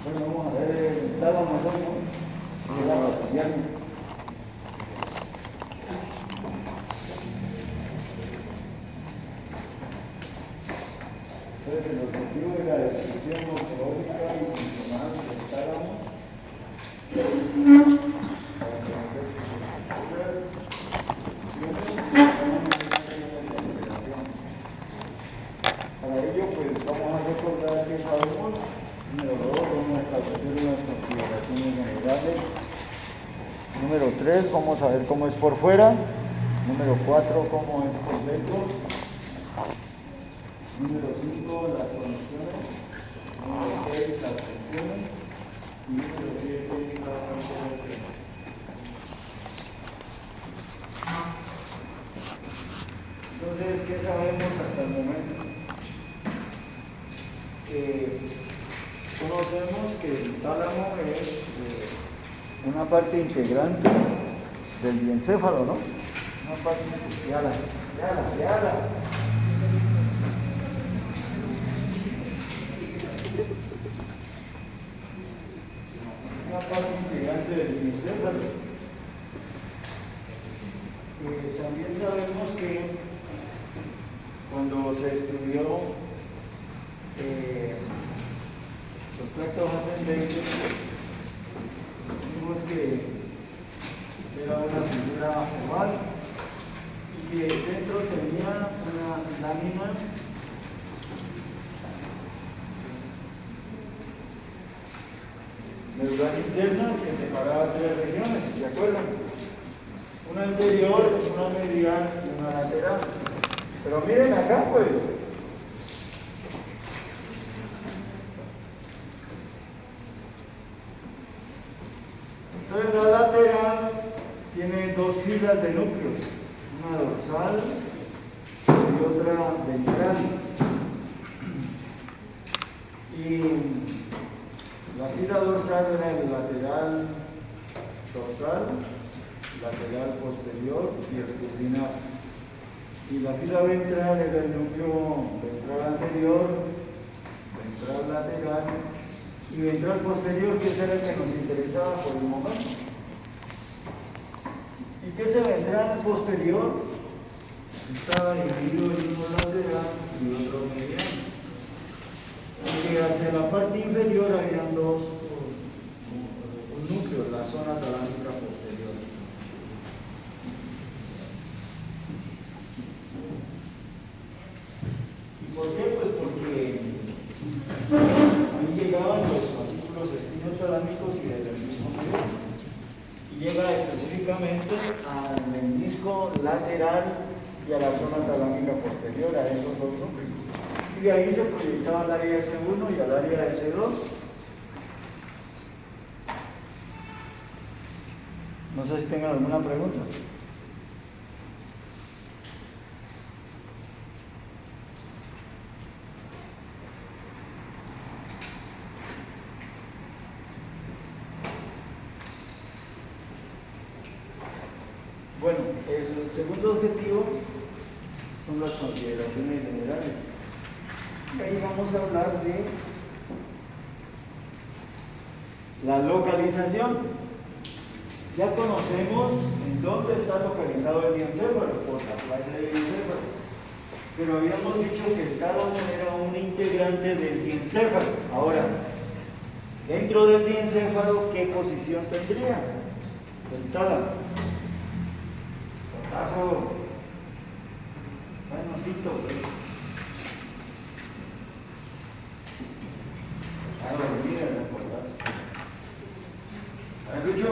Bueno, vamos a ver el tálamo más o menos. Entonces, el objetivo de la descripción morfológica y funcional del tálamo para conocer para ello, pues vamos a recordar que sabemos. Número 2, vamos a establecer unas consideraciones generales. Número 3, vamos a ver cómo es por fuera. Número 4, cómo es por dentro. Número 5, las conexiones. Número 6, las funciones. Y número 7, las alteraciones. Entonces, ¿qué sabemos hasta el momento? Conocemos que el tálamo es una parte integrante del diencéfalo, ¿no? Una parte integrante. Una parte integrante del diencéfalo. También sabemos que cuando se estudió los tractos ascendentes, vimos que era una figura oval y que dentro tenía una lámina medular interna que separaba tres regiones, ¿de acuerdo? Una anterior, una medial y una lateral. Pero miren acá, pues. Entonces la lateral tiene dos filas de núcleos, una dorsal y otra ventral. Y la fila dorsal era el lateral dorsal, lateral posterior y el turbinar. Y la fila ventral era el núcleo ventral anterior, ventral lateral y ventral posterior, que era el que nos interesaba por el momento. ¿Y qué es el ventral posterior? Estaba dividido en uno lateral y otro mediano. Porque hacia la parte inferior habían dos núcleos, la zona talámica posterior. ¿Y por qué? Pues porque ahí llegaban los fascículos espinotalámicos y del mismo nivel. Y llega específicamente al menisco lateral y a la zona talámica posterior, a esos dos núcleos. Y de ahí se proyectaba al área S1 y al área S2. No sé si tengan alguna pregunta. Bueno, el segundo objetivo son las consideraciones generales. Y ahí vamos a hablar de la localización. Ya conocemos en dónde está localizado el diencéfalo, por la placa del diencéfalo. Pero habíamos dicho que el tálamo era un integrante del diencéfalo. Ahora, dentro del diencéfalo, ¿qué posición tendría el tálamo? Por caso, buenosito, mira, ¿me escucho?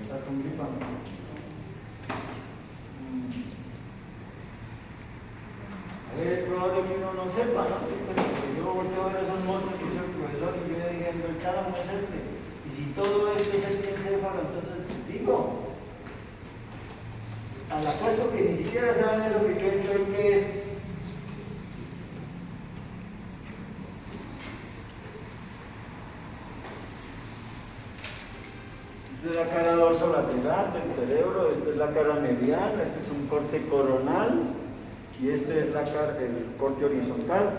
¿Estás con gripa? Es probable que uno no sepa, ¿no? Sí, pero yo volteo a ver esos monstruos que hizo el profesor y yo dije, el tálamo es este. Y si todo esto es el diencéfalo, entonces digo, al apuesto que ni siquiera saben eso que yo he hecho, ¿qué es? Esta es la cara dorsolateral del cerebro, esta es la cara mediana, este es un corte coronal y este es el corte horizontal.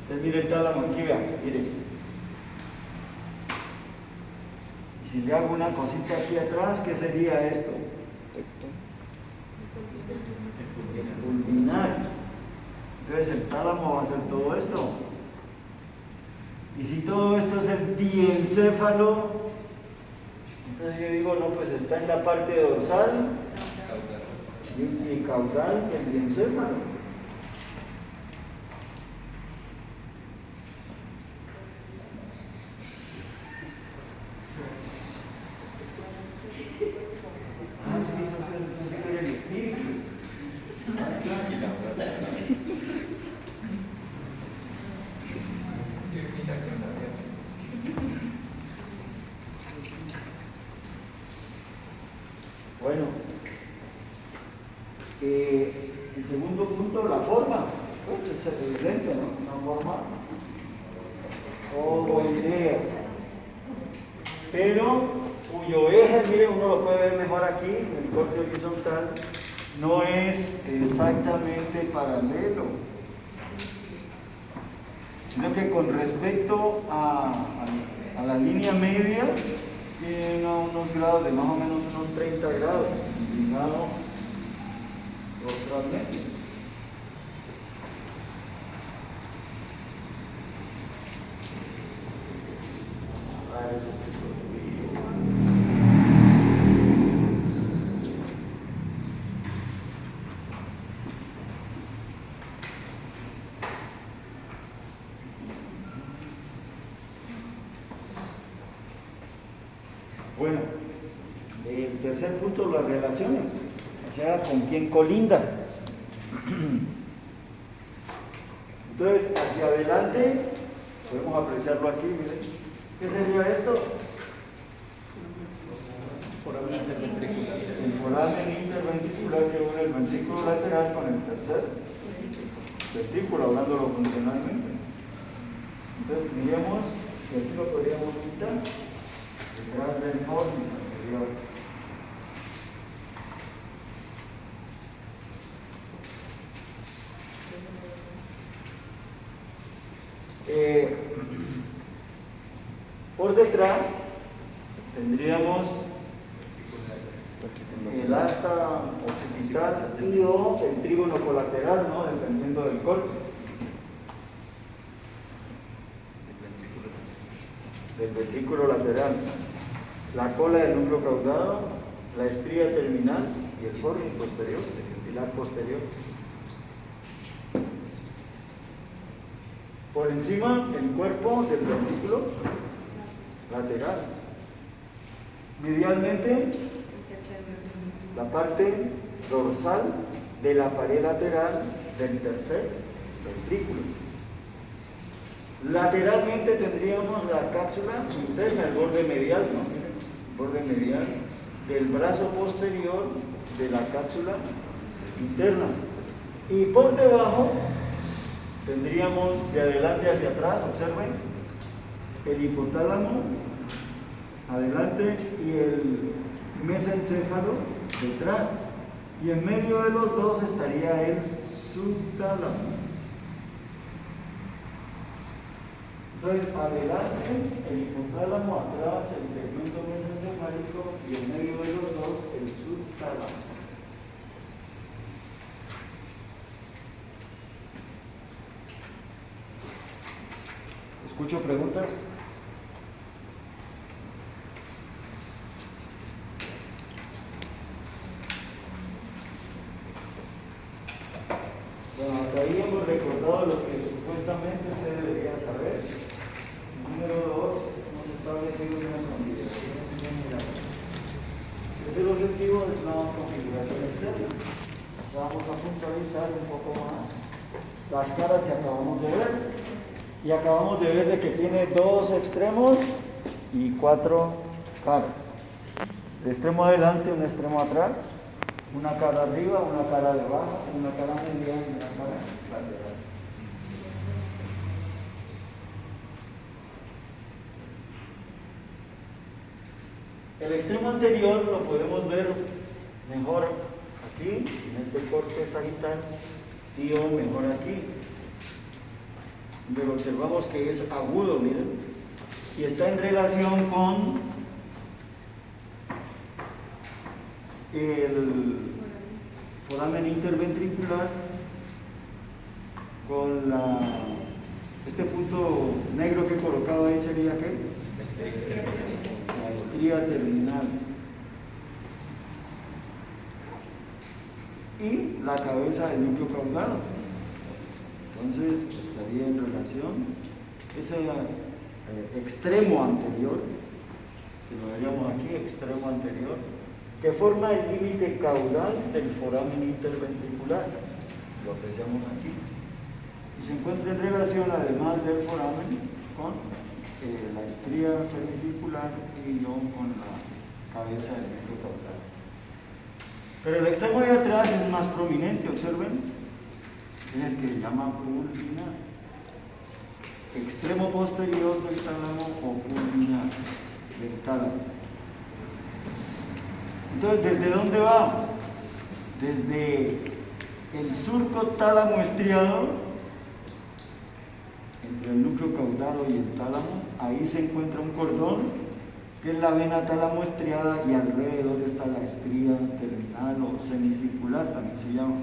Entonces mire el tálamo aquí, vean, mire. Y si le hago una cosita aquí atrás, ¿qué sería esto? El pulvinar. Entonces el tálamo va a hacer todo esto. Y si todo esto es el diencéfalo, entonces yo digo, no, pues está en la parte dorsal y caudal del diencéfalo. Bueno, el segundo punto, la forma, pues es evidente, ¿no? Una forma ovoidea, pero cuyo eje, miren, uno lo puede ver mejor aquí, en el corte horizontal, no es exactamente paralelo, sino que con respecto a la línea media, tiene unos grados de más o menos unos 30 grados, inclinado dostralmente. Bueno, el tercer punto, las relaciones, o sea, con quién colinda. Entonces, hacia adelante, podemos apreciarlo aquí, miren. ¿Qué sería esto? El foramen interventricular que une el ventrículo lateral con el tercer ventrículo, hablándolo funcionalmente. Entonces, diríamos que aquí lo podríamos quitar detrás del fornis anterior. Por detrás tendríamos el asta occipital y o el trígono colateral, ¿no? Dependiendo del corte. Del ventrículo lateral, la cola del núcleo caudado, la estría terminal y el fornis posterior, el pilar posterior. Por encima, el cuerpo del ventrículo lateral. Medialmente, la parte dorsal de la pared lateral del tercer ventrículo. Lateralmente tendríamos la cápsula interna, el borde medial, ¿no? El borde medial del brazo posterior de la cápsula interna. Y por debajo tendríamos de adelante hacia atrás, observen, el hipotálamo adelante y el mesencéfalo detrás. Y en medio de los dos estaría el subtálamo. Entonces, adelante el hipotálamo, atrás el tegmento mesencefálico y en medio de los dos el subtálamo. ¿Escucho preguntas? Bueno, hasta ahí hemos recordado lo que supuestamente usted debería saber. Número 2, hemos establecido unas consideraciones generales. El objetivo es la configuración externa. O sea, vamos a puntualizar un poco más las caras que acabamos de ver. Y acabamos de ver de que tiene 2 extremos y 4 caras. El extremo adelante, un extremo atrás, una cara arriba, una cara debajo, una cara media y una cara lateral. El extremo anterior lo podemos ver mejor aquí, en este corte sagital, y o mejor aquí. Pero observamos que es agudo, miren, y está en relación con el foramen interventricular, con este punto negro que he colocado ahí sería ¿qué? La estría terminal. Y la cabeza del núcleo caudado. Entonces estaría en relación ese extremo anterior, que lo veríamos aquí, extremo anterior, que forma el límite caudal del foramen interventricular. Lo apreciamos aquí. Y se encuentra en relación, además del foramen, con la estría semicircular y no con la cabeza del núcleo caudal. Pero el extremo de atrás es más prominente, observen, es el que se llama pulvinar. Extremo posterior del tálamo o pulvinar del tálamo. Entonces, ¿desde dónde va? Desde el surco tálamo estriado, entre el núcleo caudado y el tálamo, ahí se encuentra un cordón, que es la vena tálamo estriada, y alrededor está la estría terminal o semicircular, también se llama.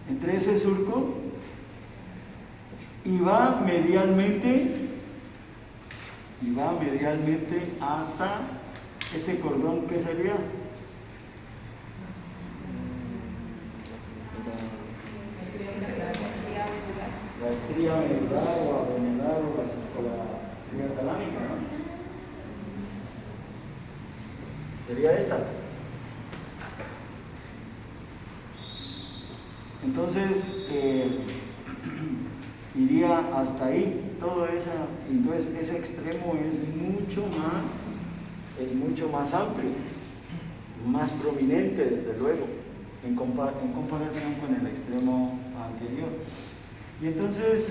Entre ese surco, y va medialmente hasta este cordón, ¿qué sería? La estría medular o abdominal o la estría salámica, ¿no? Sería esta. Entonces, iría hasta ahí, entonces ese extremo es mucho más amplio, más prominente desde luego, en comparación con el extremo anterior. Y entonces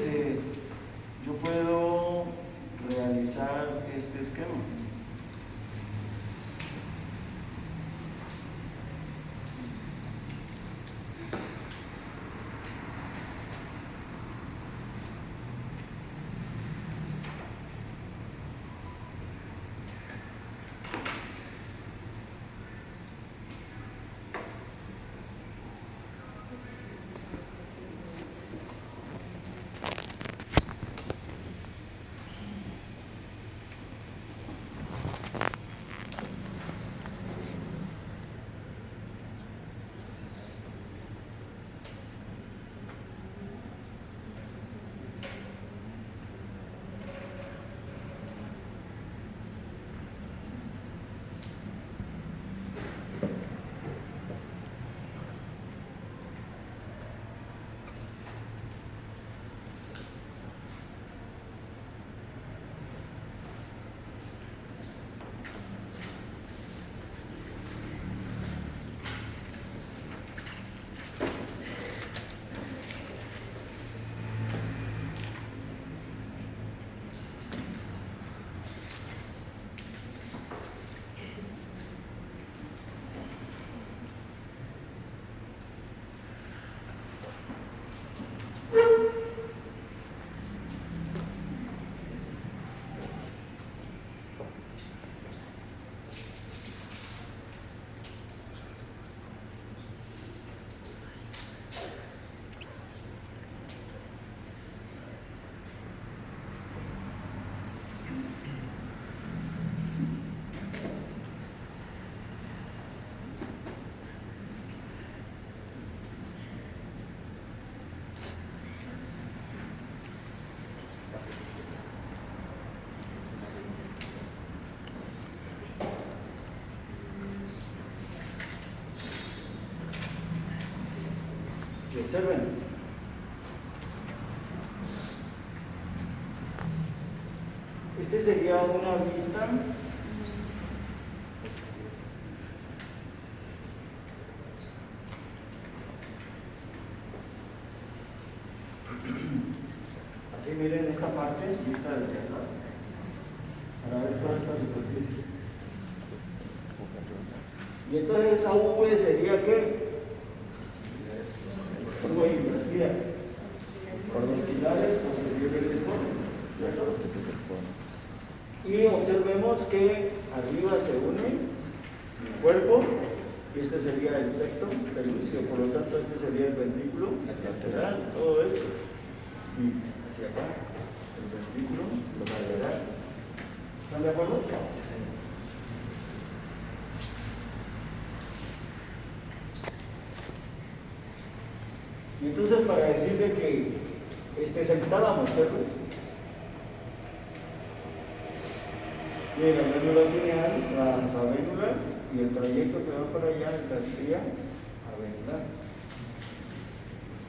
yo puedo realizar este esquema. Y observen, este sería una vista y esta desde atrás, para ver toda esta superficie. Y entonces esa V sería ¿qué? V invertida. Por los pilares posteriores del fornix, ¿cierto? Y observemos que arriba se une el cuerpo, y este sería el septum pelúceo, por lo tanto este sería el ventrículo lateral, todo esto. Y hacia acá, el ventrículo lateral. ¿Están de acuerdo? Y entonces para decirle que este es el tálamo, ¿cierto? Y la médula pineal, las avénulas y el trayecto que va para allá es la estría avenular.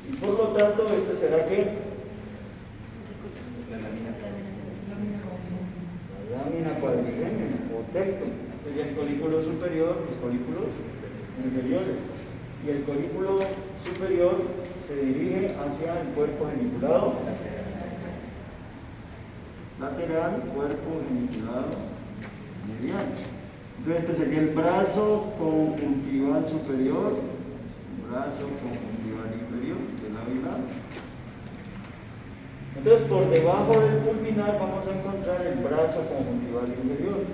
Y por lo tanto, este será ¿qué? La lámina cuadrigémena o tecto. Sería el colículo superior, los colículos inferiores. Y el colículo superior se dirige hacia el cuerpo geniculado lateral, cuerpo geniculado medial. Entonces este sería el brazo conjuntival superior, brazo conjuntival inferior de lado y lado. Entonces por debajo del pulvinar vamos a encontrar el brazo conjuntival inferior.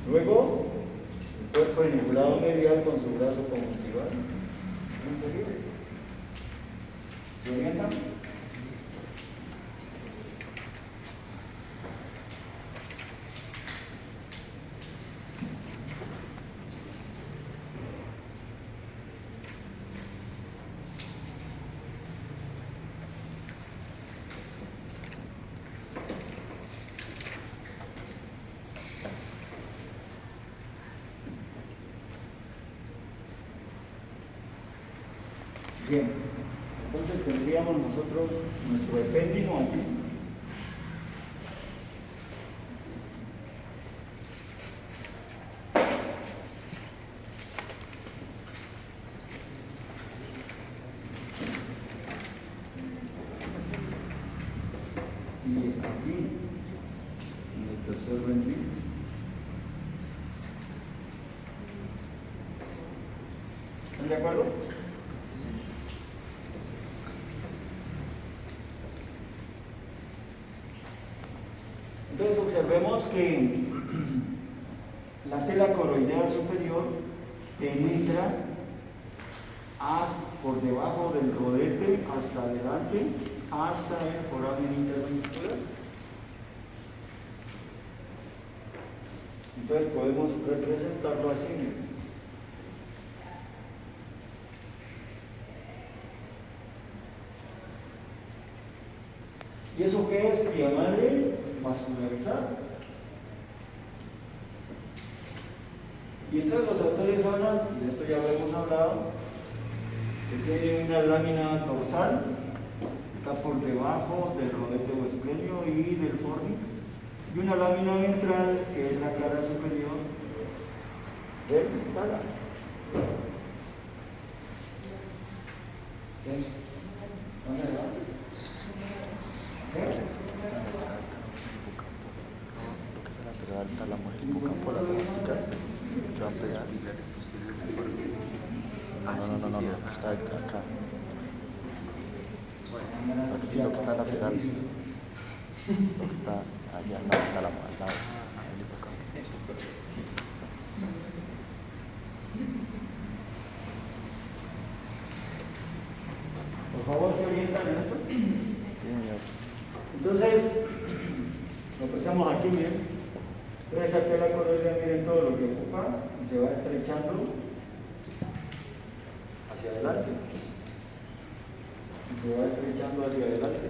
Luego el cuerpo geniculado medial con su brazo conjuntival inferior. ¿Se orientan? Bien, entonces tendríamos nosotros nuestro epéndimo aquí. Y aquí, en el tercer ventrículo. ¿Están de acuerdo? Entonces observemos que la tela coroidea superior penetra por debajo del rodete hasta adelante, hasta el foramen interventricular. Entonces podemos representarlo así. ¿Y eso qué es? Pia madre vascularizada. Y entonces los autores hablan, de esto ya lo hemos hablado, que tiene una lámina dorsal, está por debajo del rodete o esplenio y del fornix, y una lámina ventral que es la cara superior del tálamo. ¿Dónde va? El tálamo es el hipocampo, la vertical, se va a pegar. No, está acá. Aquí lo que está lateral, lo que está allá, no, el tálamo, al lado, el hipocampo. Por favor, ¿se orientan en esto? Sí, señor. Entonces, lo pensamos aquí, miren. Entonces esa tela coroidea, miren todo lo que ocupa y se va estrechando hacia adelante. Y se va estrechando hacia adelante.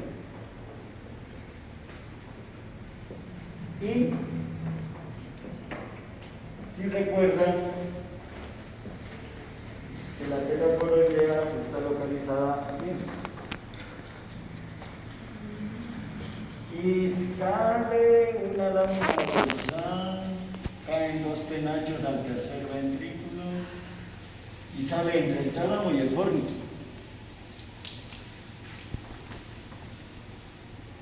Y si recuerdan que la tela coroidea está localizada aquí. Y sale una lámina dorsal, caen dos penachos al tercer ventrículo y sale entre el tálamo y el fornix.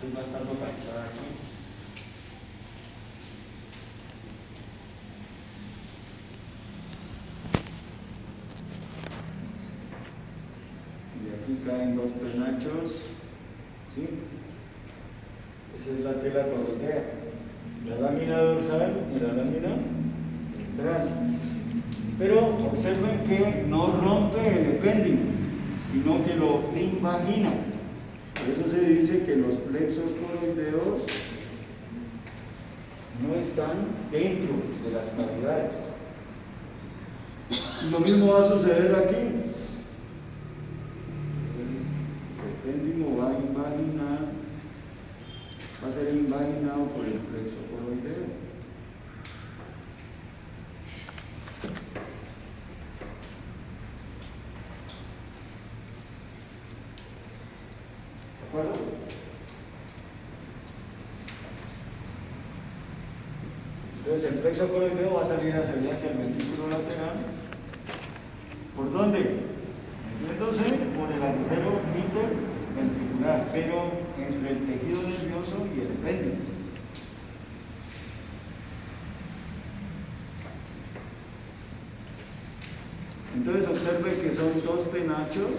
Entonces va a estar localizado. pasar aquí. Y aquí caen dos penachos, ¿sí? Esa es la tela coroidea, la lámina dorsal y la lámina ventral. Pero observen que no rompe el epéndigo, sino que lo invagina. Por eso se dice que los plexos coroideos no están dentro de las cavidades. Y lo mismo va a suceder aquí. El epéndigo va a ser invaginado por el plexo coroideo. ¿De acuerdo? Entonces el plexo coroideo va a salir hacia allá, hacia el ventrículo lateral. ¿Por dónde? Metiéndose por el agujero interventricular, pero entre el tejido nervioso y el epéndigo. Entonces observe que son dos penachos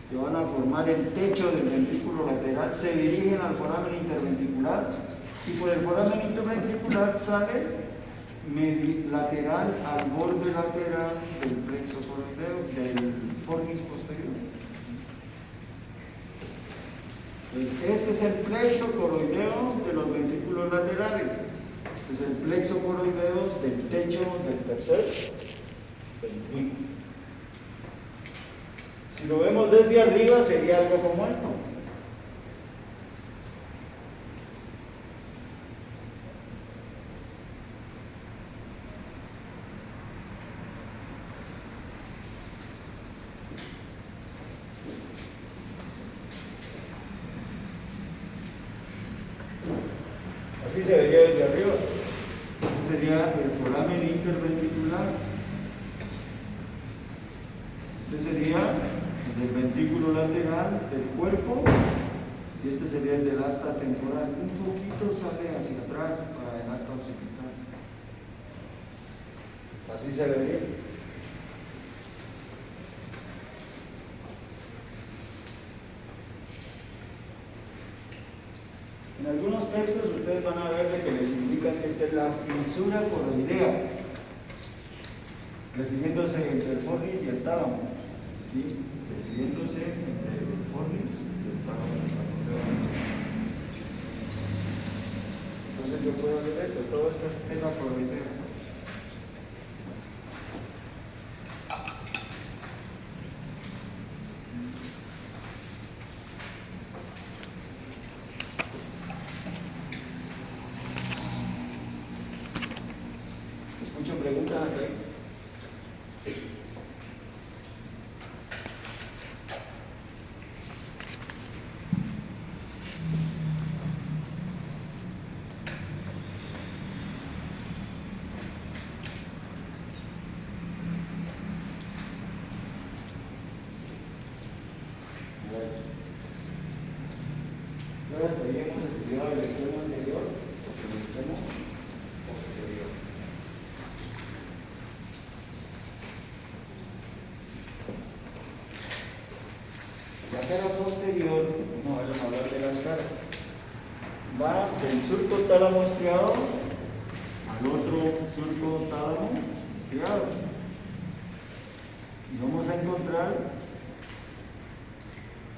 que van a formar el techo del ventrículo lateral, se dirigen al foramen interventricular y por el foramen interventricular sale lateral al borde lateral del plexo coroideo, del fornix posterior. Entonces, este es el plexo coroideo de los ventrículos laterales. Este es el plexo coroideo del techo del tercer ventrículo. Si lo vemos desde arriba sería algo como esto. Así se vería desde arriba. Este sería el foramen interventricular. Este sería del ventrículo lateral del cuerpo y este sería el del asta temporal. Un poquito sale hacia atrás para el asta occipital. Así se vería. En algunos textos ustedes van a ver que les indican que esta es la fisura coroidea, refiriéndose entre el fornix y el tálamo. ¿Sí? Refiriéndose entre el fornix y el tálamo. Entonces yo puedo hacer esto, todo esto es tela coroidea. ¿Escucho preguntas hasta ahí? Hasta ahí hemos estudiado el extremo anterior, el extremo posterior. La cara posterior, no vamos a hablar de las caras, va del surco tálamo estriado al otro surco tálamo estriado. Y vamos a encontrar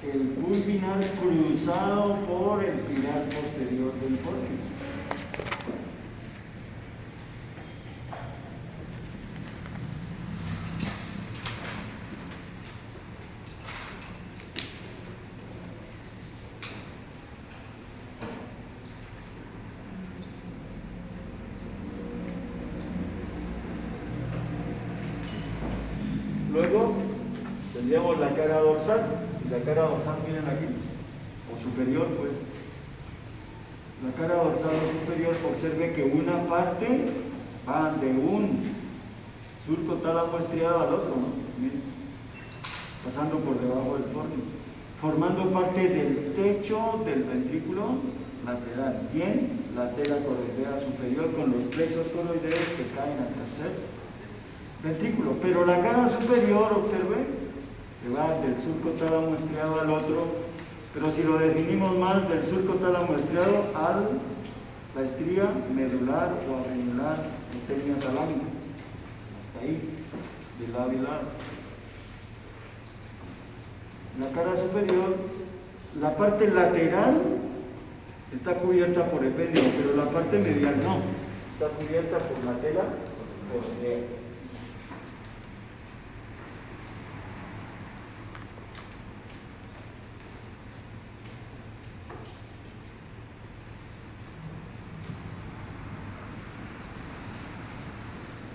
el pulvinar cruzado por el pilar posterior del fornix. Luego tendríamos la cara dorsal. La cara dorsal, miren aquí, o superior, pues. La cara dorsal o superior, observe que una parte va de un surco tálamo estriado al otro, ¿no? Miren, pasando por debajo del fornix, formando parte del techo del ventrículo lateral. Bien, la tela coroidea superior con los plexos coroideos que caen al tercer ventrículo. Pero la cara superior, observe, que va del surco tálamo estriado al otro, pero si lo definimos mal, del surco tálamo estriado a la estría medular o arenular o tenia talámica, hasta ahí, de lado y lado. La cara superior, la parte lateral está cubierta por epéndido, pero la parte medial no, está cubierta por la tela coroidea.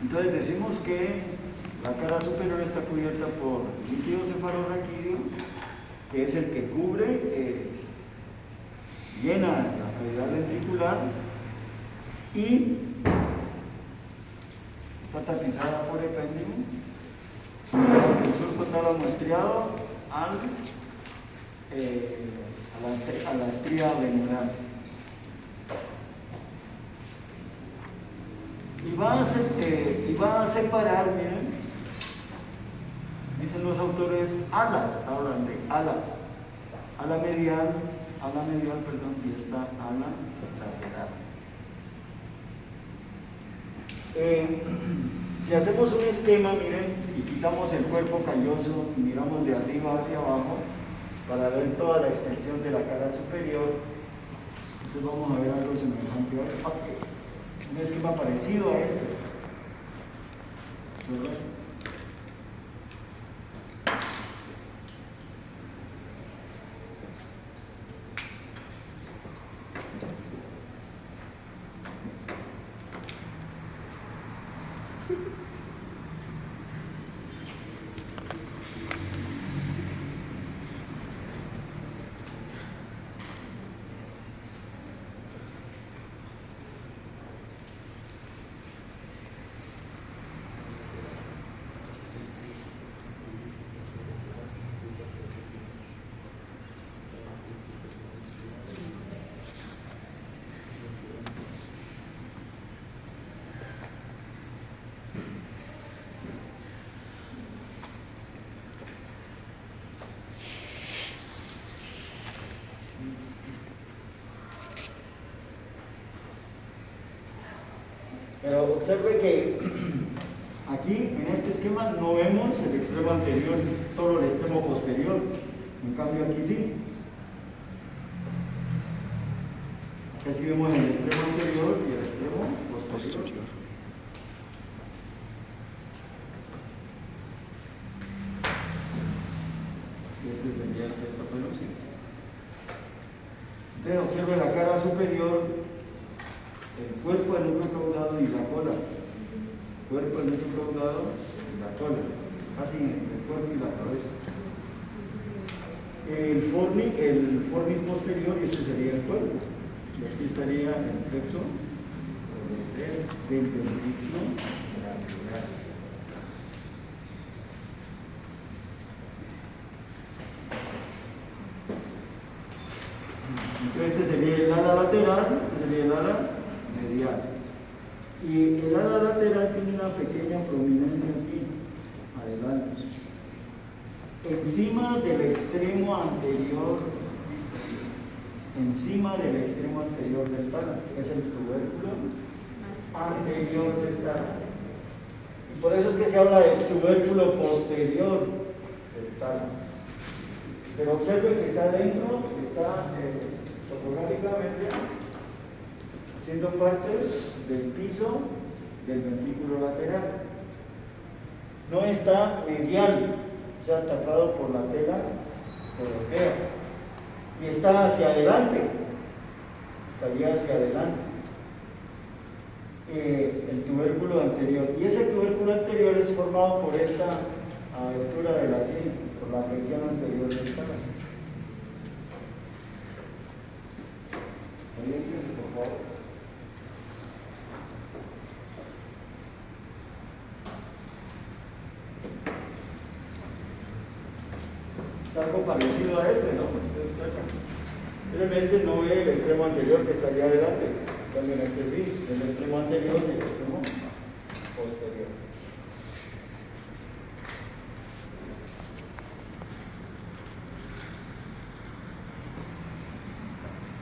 Entonces decimos que la cara superior está cubierta por líquido cefalorraquídeo, que es el que cubre, llena la cavidad ventricular y está tapizada por epéndido, el surco tálamo estriado a la estría venular. Y va a separar, miren, dicen los autores, alas, hablan de alas, ala medial, y esta ala lateral. Si hacemos un esquema, miren, y quitamos el cuerpo calloso y miramos de arriba hacia abajo para ver toda la extensión de la cara superior, entonces vamos a ver algo semejante a un esquema parecido a este. ¿Verdad? Pero observe que aquí en este esquema no vemos el extremo anterior, solo el extremo posterior. En cambio aquí sí. Acá sí vemos el extremo anterior y el extremo posterior. Y este sería el septo pelúcido. Entonces observe la cara superior, el cuerpo, el núcleo caudado y la cola. Cuerpo, el núcleo caudado y la cola. Así, el cuerpo y la cabeza. El fornix posterior, y este sería el cuerpo. Y aquí estaría el plexo del ventrículo lateral. Entonces este sería el ala lateral, este sería el ala medial. Y el ala lateral tiene una pequeña prominencia aquí, adelante, encima del extremo anterior del tálamo, que es el tubérculo anterior del tálamo. Y por eso es que se habla del tubérculo posterior del tálamo. Pero observe que está dentro, está topográficamente siendo parte del piso del ventrículo lateral. No está medial, o sea, tapado por la tela coroidea. Y está hacia adelante, estaría hacia adelante el tubérculo anterior. Y ese tubérculo anterior es formado por esta abertura de la piel, por la región anterior del tálamo. Oriéntense, por favor. Es algo parecido a este, ¿no? Pero en este no ve el extremo anterior que estaría adelante. También en este sí, el extremo anterior y el extremo posterior.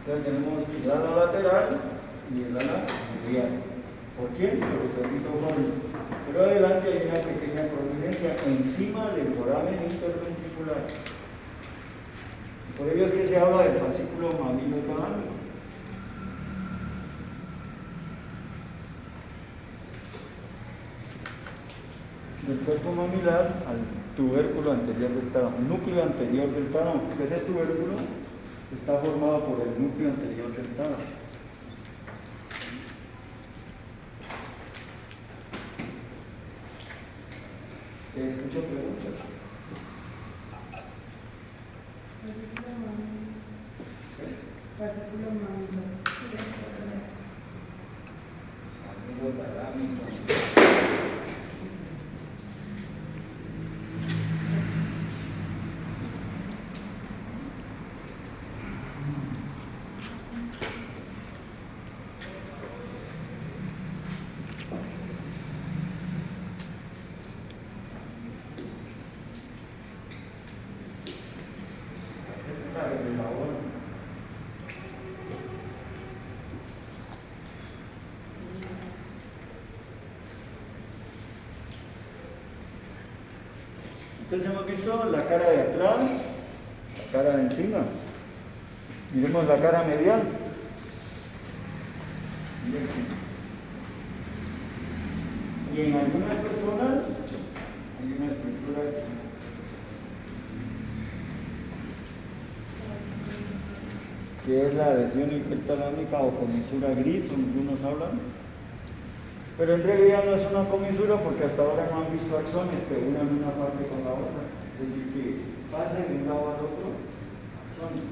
Entonces tenemos el lado lateral y el lado medial. ¿Por qué? Porque repito con. Pero adelante hay una pequeña prominencia encima del foramen interventricular. Por ello es que se habla del fascículo mamilo-talámico. Del cuerpo mamilar al tubérculo anterior del tálamo, núcleo anterior del tálamo, porque ese tubérculo está formado por el núcleo anterior del tálamo. ¿Te escucho preguntas? Fascículo mamilo. Amigo talámico. Entonces hemos visto la cara de atrás, la cara de encima. Miremos la cara medial. Y en algunas personas hay una estructura que es la adhesión hipertalámica o comisura gris, o algunos hablan. Pero en realidad no es una comisura porque hasta ahora no han visto axones que unan una parte con la otra. Es decir, que pasen de un lado al otro axones.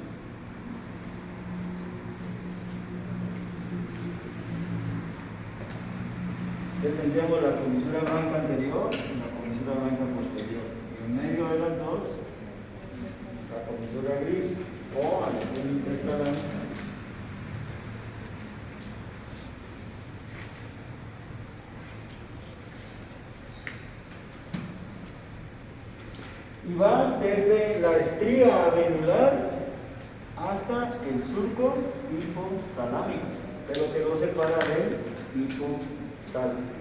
Entonces tendríamos la comisura blanca anterior y la comisura blanca posterior. Y en medio de las dos, la comisura gris o adhesión intertalámica. Y va desde la estría avenular hasta el surco hipotalámico, pero que lo separa del hipotálamo.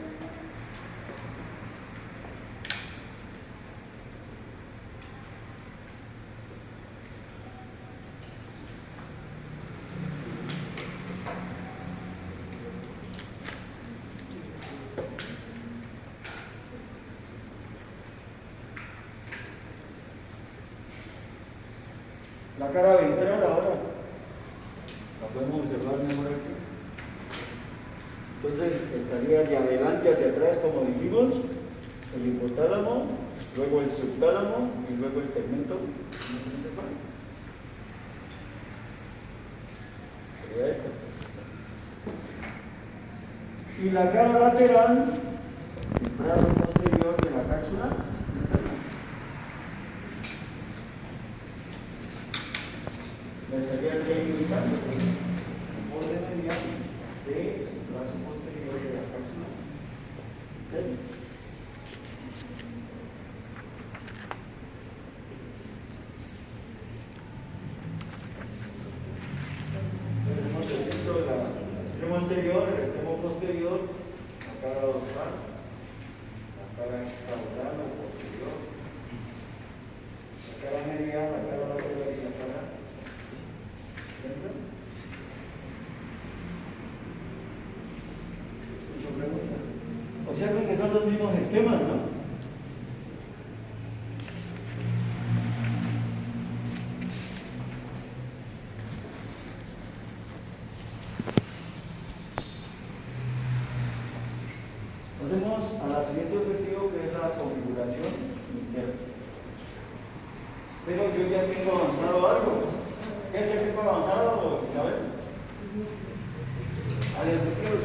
La cara ventral ahora, la podemos observar mejor aquí. Entonces estaría de adelante hacia atrás, como dijimos, el hipotálamo, luego el subtálamo y luego el tegmento mesencefálico. Sería esta. Y la cara lateral, el brazo posterior de la cápsula. Me estaría indicando el borde medial del brazo posterior de la cápsula. Hemos visto el extremo anterior, el extremo posterior, la cara dorsal, la cara caudal o posterior, la cara medial, la cara lateral y la cara. Observen que son los mismos esquemas, ¿no? Pasemos a la siguiente objetivo, que es la configuración interna. Pero yo ya tengo avanzado algo. ¿Qué es que tengo avanzado, Isabel? ¿A los objetivos?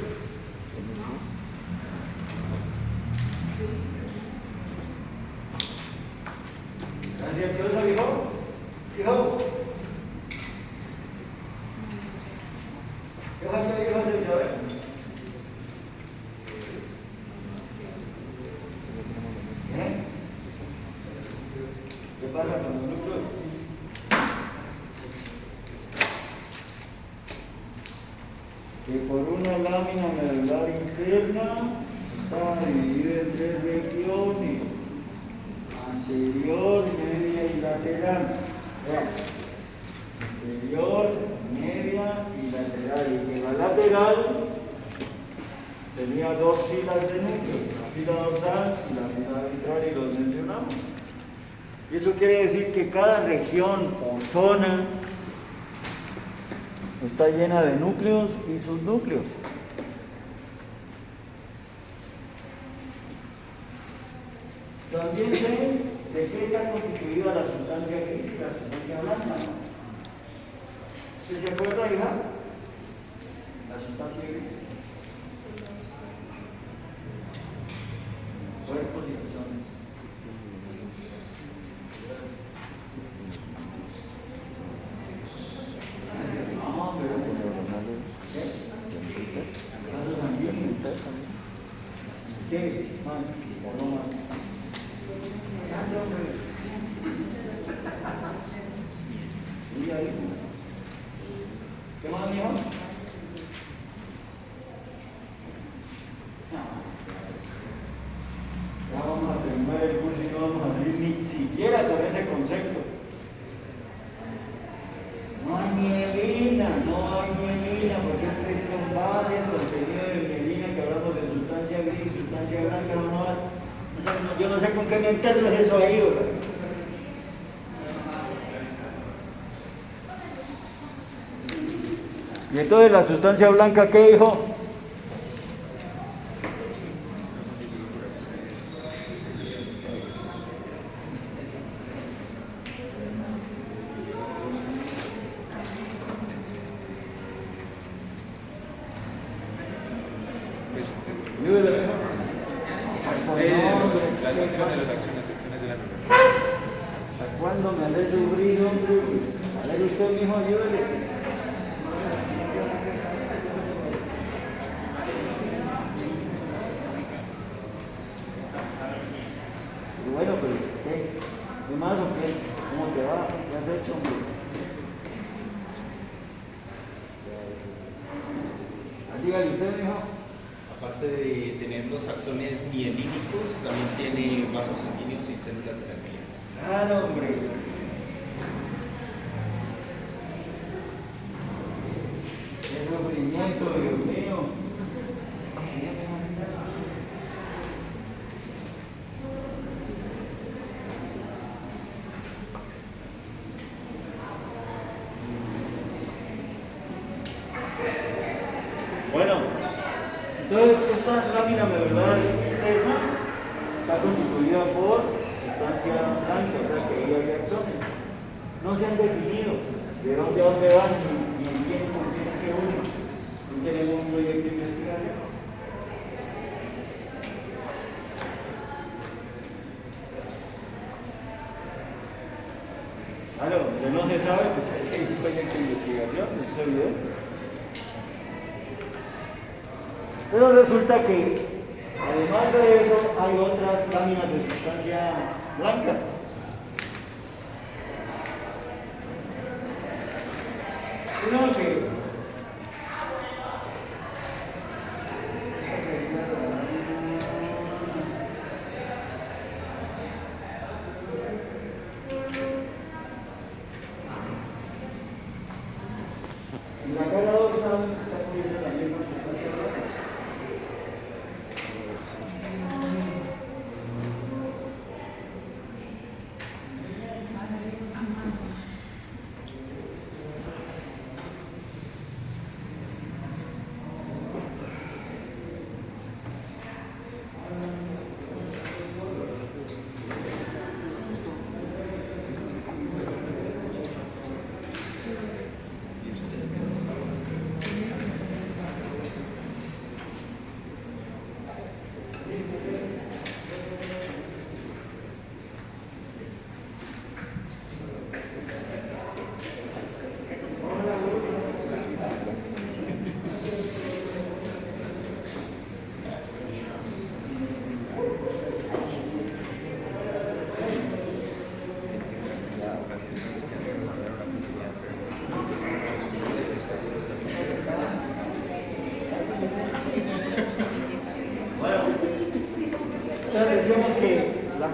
¿Es cierto eso, dijo? pasa con los núcleos. Que por una lámina medular interna está dividido en tres regiones: anterior, media y lateral. Vean. Anterior, media y lateral. Y que la lateral tenía dos filas de núcleos, la fila dorsal y la fila ventral, y los mencionamos. Y eso quiere decir que cada región o zona está llena de núcleos y subnúcleos. También sé de qué está constituida la sustancia gris y la sustancia blanca. ¿Usted se acuerda, hija? La sustancia gris. Cuerpos y personas. No, pero ¿qué? ¿Casos sanguíneos? ¿Qué más o no más? Sí, ahí. ¿Qué más, mijo? Ya vamos a terminar el curso y no vamos a salir ni siquiera con ese concepto. No hay mielina, porque ese es con base el contenido de mielina, que hablamos de sustancia gris, sustancia blanca, no, yo no sé con qué meterles eso ahí, ¿verdad? Y entonces la sustancia blanca, ¿qué dijo? ¿Cuándo me hace sufrir, hombre? A ver, usted, mijo, ayúdele. Y bueno, pero ¿qué más o qué? ¿Cómo te va? ¿Qué has hecho, hombre? Dígale usted, mijo. Aparte de tener los axones mielínicos, también tiene vasos sanguíneos y células de la piel. Claro, hombre. Qué sufrimiento, Dios mío. Bueno, entonces esta lámina medular interna está constituida por sustancia blanca, o sea que ahí hay axones. No se han definido de dónde a dónde van ni en quién con quién se unen. No tenemos un proyecto de investigación. Claro, de no se sabe, pues hay un proyecto de investigación, eso es evidente. Pero resulta que, además de eso, hay otras láminas de sustancia blanca. Uno que y la cara dorsal está cubierta también por sustancia blanca.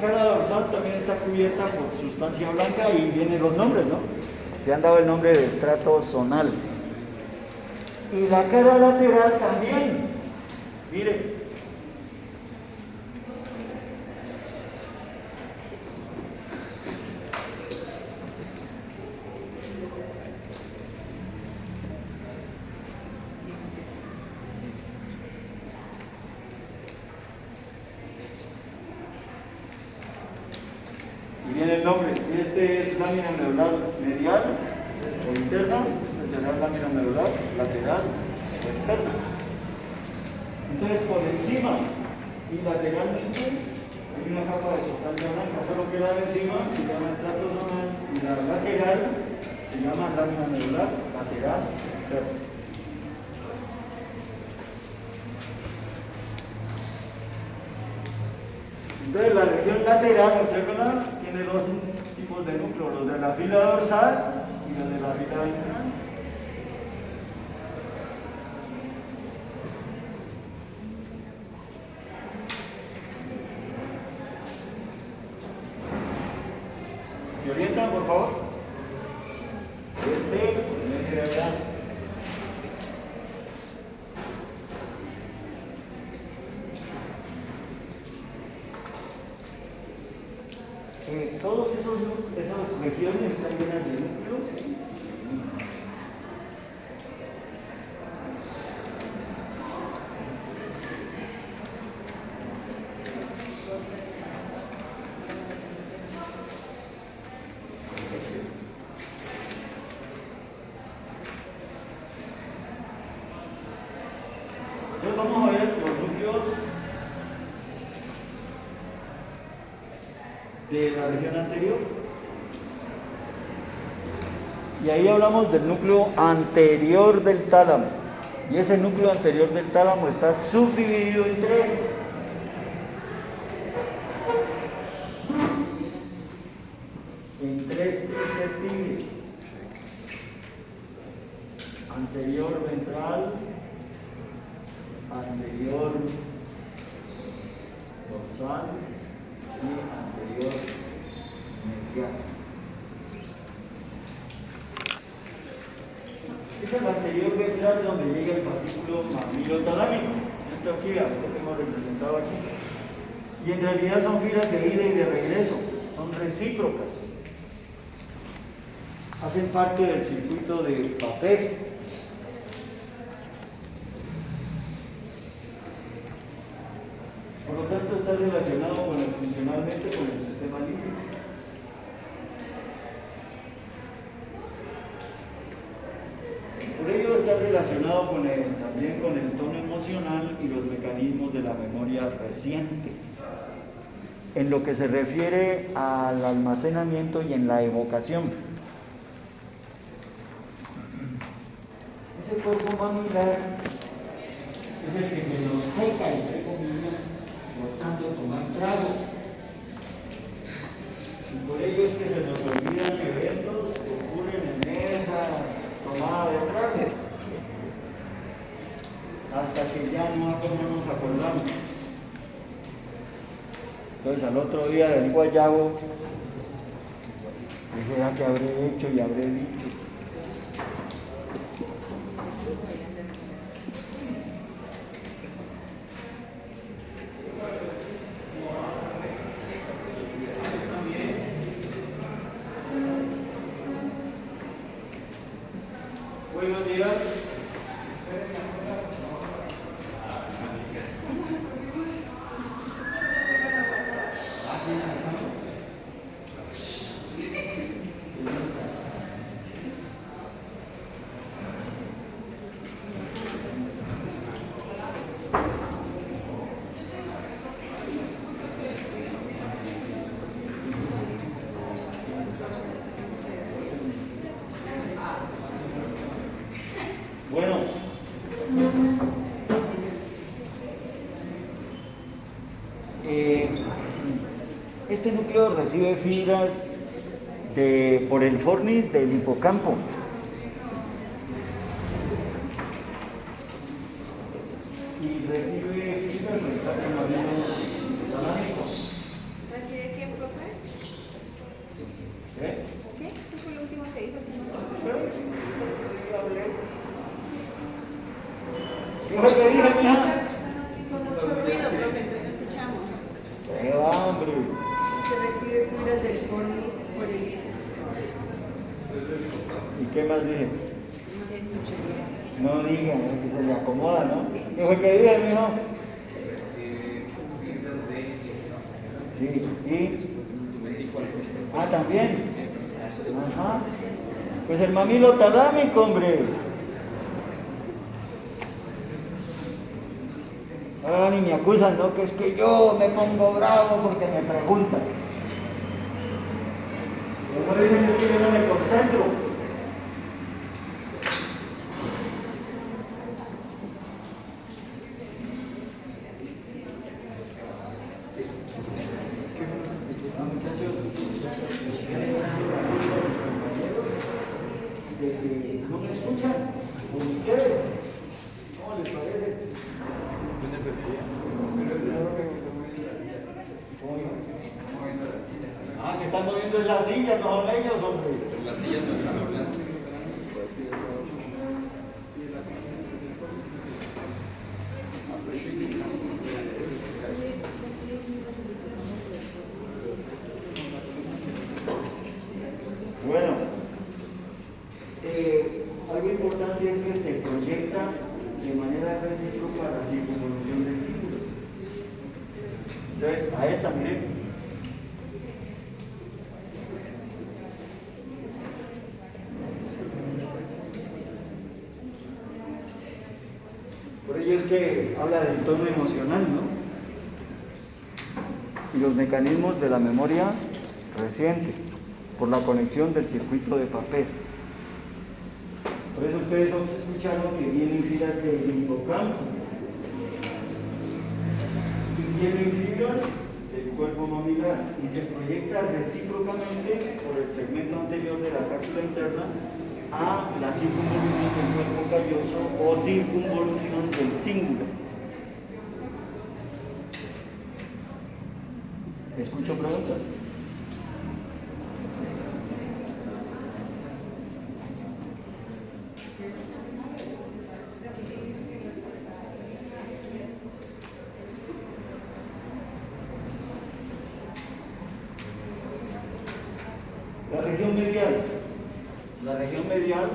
cara dorsal también está cubierta por sustancia blanca y vienen los nombres, ¿no? Le han dado el nombre de estrato zonal. Y la cara lateral también. Mire. Y viene el nombre. Si este es lámina neural medial o interna, este será lámina neural lateral o externa. Entonces, por encima y lateralmente hay una capa de sustancia blanca, solo que la de encima se llama estrato zonal y la lateral se llama lámina neural lateral externa. Entonces, la región lateral, observen, tiene dos tipos de núcleos, los de la fila dorsal y los de la fila ventral. ¿Se orientan, por favor? El cerebral. Todos esas regiones están llenas de núcleos. Entonces vamos a ver los núcleos de la región anterior. Y ahí hablamos del núcleo anterior del tálamo. Y ese núcleo anterior del tálamo está subdividido en tres. En tres tristes tigres. Anterior ventral, anterior dorsal y anterior medial. Esa es la anterior ventral donde llega el fascículo mamilotalámico. Esto aquí, lo tengo representado aquí. Y en realidad son filas de ida y de regreso, son recíprocas. Hacen parte del circuito de Papez. Por lo tanto, está relacionado funcionalmente con el sistema límbico. Por ello está relacionado también con el tono emocional y los mecanismos de la memoria reciente, en lo que se refiere al almacenamiento y en la evocación. Ese cuerpo mamilar es el que se nos seca, entre comillas, por tanto tomar trago. Y por ello es que se nos olvidan eventos que ocurren en esa tomada de trago, hasta que ya no nos acordamos. Entonces al otro día del guayabo, ¿qué será que habré hecho y habré dicho? Buenos días. Bueno, este núcleo recibe fibras por el fornis del hipocampo. Y recibe fibras del talámico. ¿Recibe qué? ¿Eh? ¿Qué? ¿Qué fue lo último que dijo? Que no sé. ¿Qué fue que dije, mija? Con mucho ruido, profe, entonces no escuchamos. ¡Qué hambre! Se recibe fibras del fornis por el... ¿Y qué más dije? No te escuché. No digan, es que se le acomoda, ¿no? ¿Qué fue que dije, mijo? Sí, y... Ah, también. Ajá. Pues el mamilo talámico, hombre. Ahora ni me acusan, ¿no? Que es que yo me pongo bravo porque me preguntan. Lo que dicen es que yo no me concentro. Ah, muchachos, ¿no me escuchan? ¿Ustedes? ¿Cómo les parece? Ah, que están moviendo en la silla, no son ellos, hombre. Pero las sillas no están hablando. Bueno, algo importante es que se proyecta de manera recíproca la circunvolución del círculo. Entonces, a esta, miren. Por ello es que habla del tono emocional, ¿no? Y los mecanismos de la memoria reciente, por la conexión del circuito de Papez. Por eso ustedes escucharon que vienen fibras del hipocampo y vienen fibras del cuerpo mamilar y se proyecta recíprocamente por el segmento anterior de la cápsula interna a la circunvolución del cuerpo calloso o circunvolución del cíngulo. ¿Escucho preguntas? La región medial. La región medial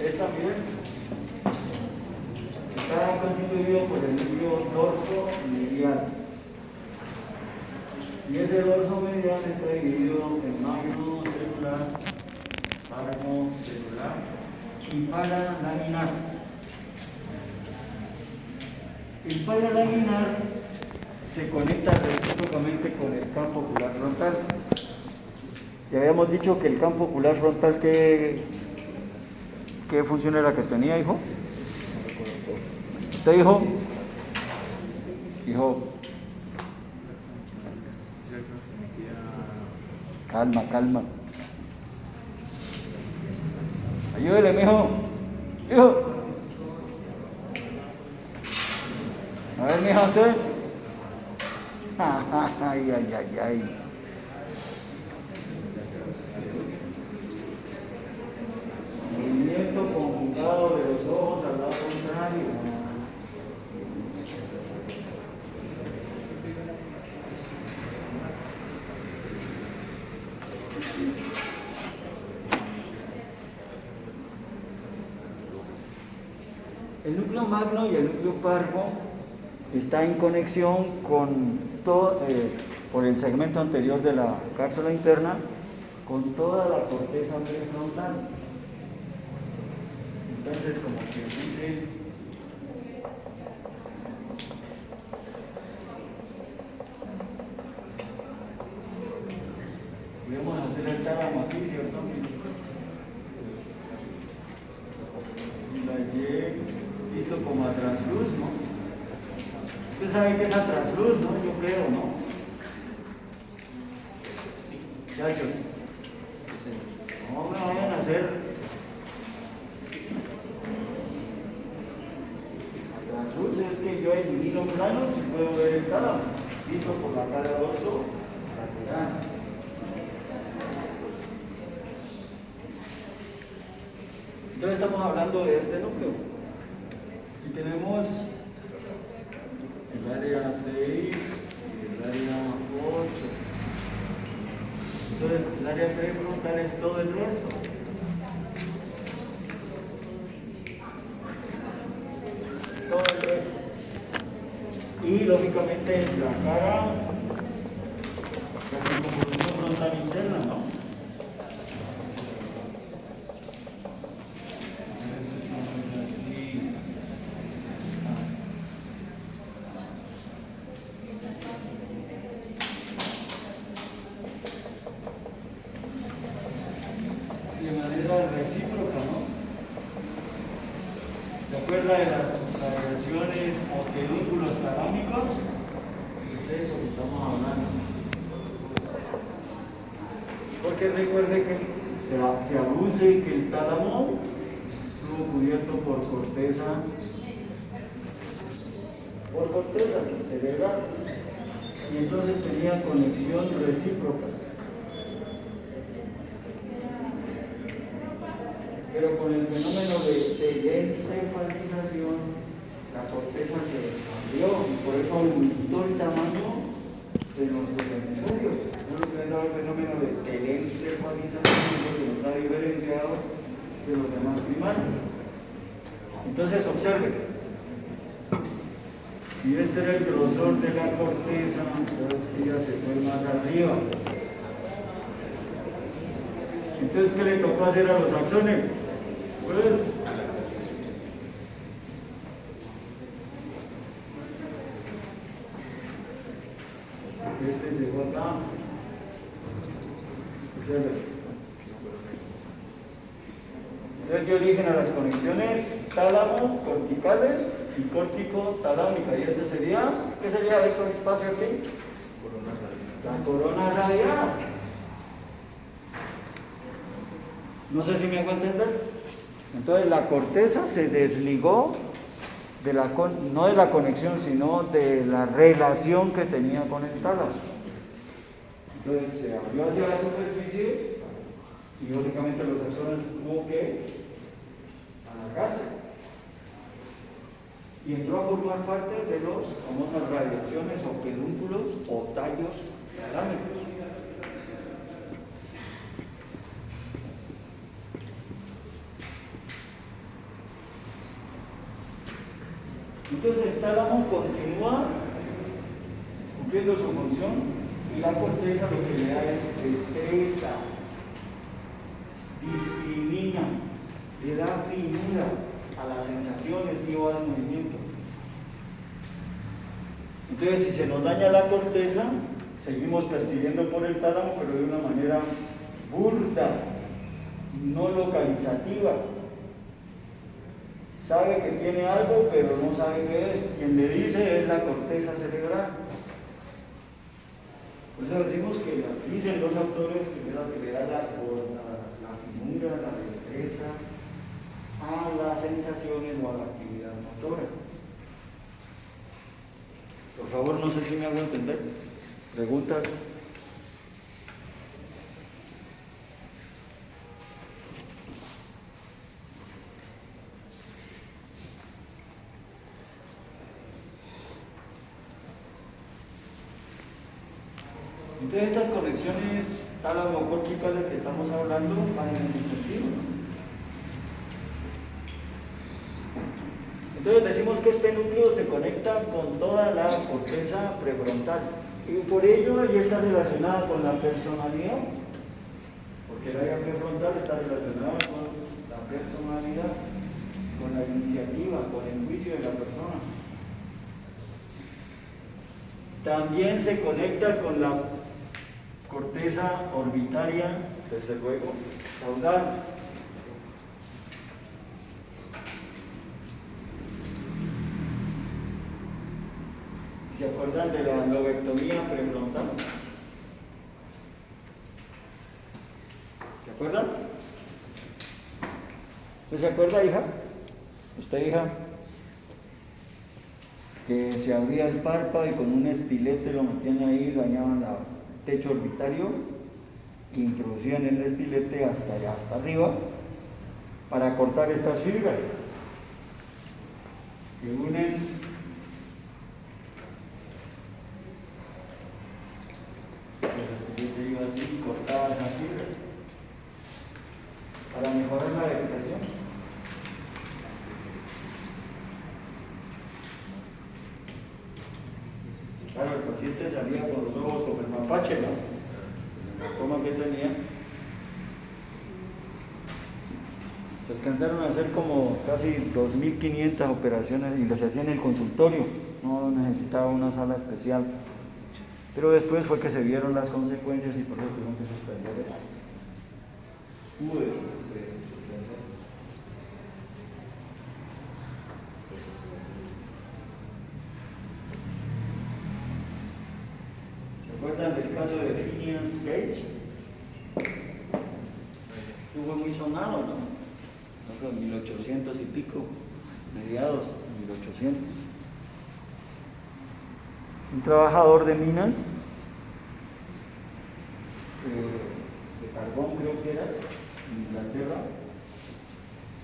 es también, está constituido por el núcleo dorso medial. Y ese dorso medial está dividido en magno celular, parvo celular y paralaminar. El paralaminar se conecta recíprocamente con el campo ocular frontal. Ya habíamos dicho que el campo ocular frontal, ¿qué función era que tenía, hijo? ¿Usted dijo? Hijo. Calma, calma. Ayúdele, mijo. Hijo. A ver, mijo, usted. Ay, ay, ay, ay. Movimiento conjugado de los ojos al lado contrario. El núcleo magno y el núcleo parvo está en conexión con todo, por el segmento anterior de la cápsula interna, con toda la corteza prefrontal. Entonces, como que dice, podemos hacer el tálamo aquí, ¿cierto? Y la Y visto como a trasluz, ¿no? Usted sabe que es a trasluz, ¿no? Yo creo, ¿no? Muchachos, no me vayan a hacer trasluz, es que yo elimino planos y puedo ver el tálamo, visto por la cara dorso lateral. Entonces estamos hablando de este núcleo. Aquí tenemos el área 6 y el área 8. Entonces el área prefrontal es todo el resto. Todo el resto. Y lógicamente la cara, la circunvolución frontal interna, ¿no? De manera recíproca, ¿no? ¿Se acuerda de las radiaciones o pedúnculos talámicos? Es eso que estamos hablando. Porque recuerde que se aduce que el tálamo estuvo cubierto por corteza cerebral, y entonces tenía conexión recíproca. Pero con el fenómeno de telencefalización, la corteza se cambió y por eso aumentó el tamaño de nuestros hemisferios. Eso que ha dado el fenómeno de telencefalización, que nos ha diferenciado de los demás primates. Entonces, observe. Si este era el grosor de la corteza, entonces ella se fue más arriba. Entonces, ¿qué le tocó hacer a los axones? Pues este se fue acá. Observe. Entonces dio origen a las conexiones tálamo, corticales y córtico-talámica. Y este sería, ¿qué sería este espacio aquí? La corona radial. No sé si me hago entender. Entonces la corteza se desligó de no de la conexión, sino de la relación que tenía con el tálamo. Entonces se abrió hacia la superficie y lógicamente los axones tuvo que alargarse. Y entró a formar parte de las famosas radiaciones o pedúnculos o tallos talámicos. Entonces el tálamo continúa cumpliendo su función y la corteza lo que le da es destreza, discrimina, le da finura a las sensaciones y o al movimiento. Entonces si se nos daña la corteza, seguimos percibiendo por el tálamo, pero de una manera burda, no localizativa. Sabe que tiene algo, pero no sabe qué es. Quien le dice es la corteza cerebral. Por eso decimos que dicen los autores que le da la finura, la destreza a las sensaciones o a la actividad motora. Por favor, no sé si me hago entender. ¿Preguntas? Entonces estas conexiones tálamo-corticales que estamos hablando van en ese sentido. Entonces decimos que este núcleo se conecta con toda la corteza prefrontal y por ello ella está relacionada con la personalidad, porque el área prefrontal está relacionada con la personalidad, con la iniciativa, con el juicio de la persona. También se conecta con la corteza orbitaria, desde luego, caudal. ¿Se acuerdan de la lobectomía prefrontal? ¿Se acuerdan? ¿Usted se acuerda, hija? ¿Usted, hija? Que se abría el párpado y con un estilete lo metían ahí, dañaban el techo orbitario, introducían el estilete hasta allá, hasta arriba, para cortar estas fibras que unen yo te digo así, cortar las fibras para mejorar la vegetación. Claro, el paciente salía con los ojos como el mapache, ¿no? La toma que tenía. Se alcanzaron a hacer como casi 2.500 operaciones y las hacía en el consultorio, no necesitaba una sala especial. Pero después fue que se vieron las consecuencias y por eso tuvieron que suspender eso. Hubo de suspender. ¿Se acuerdan del caso de Phineas Gage? Estuvo muy sonado, ¿no? En 1800 y pico, mediados de 1800. Un trabajador de minas, de carbón creo que era, en Inglaterra,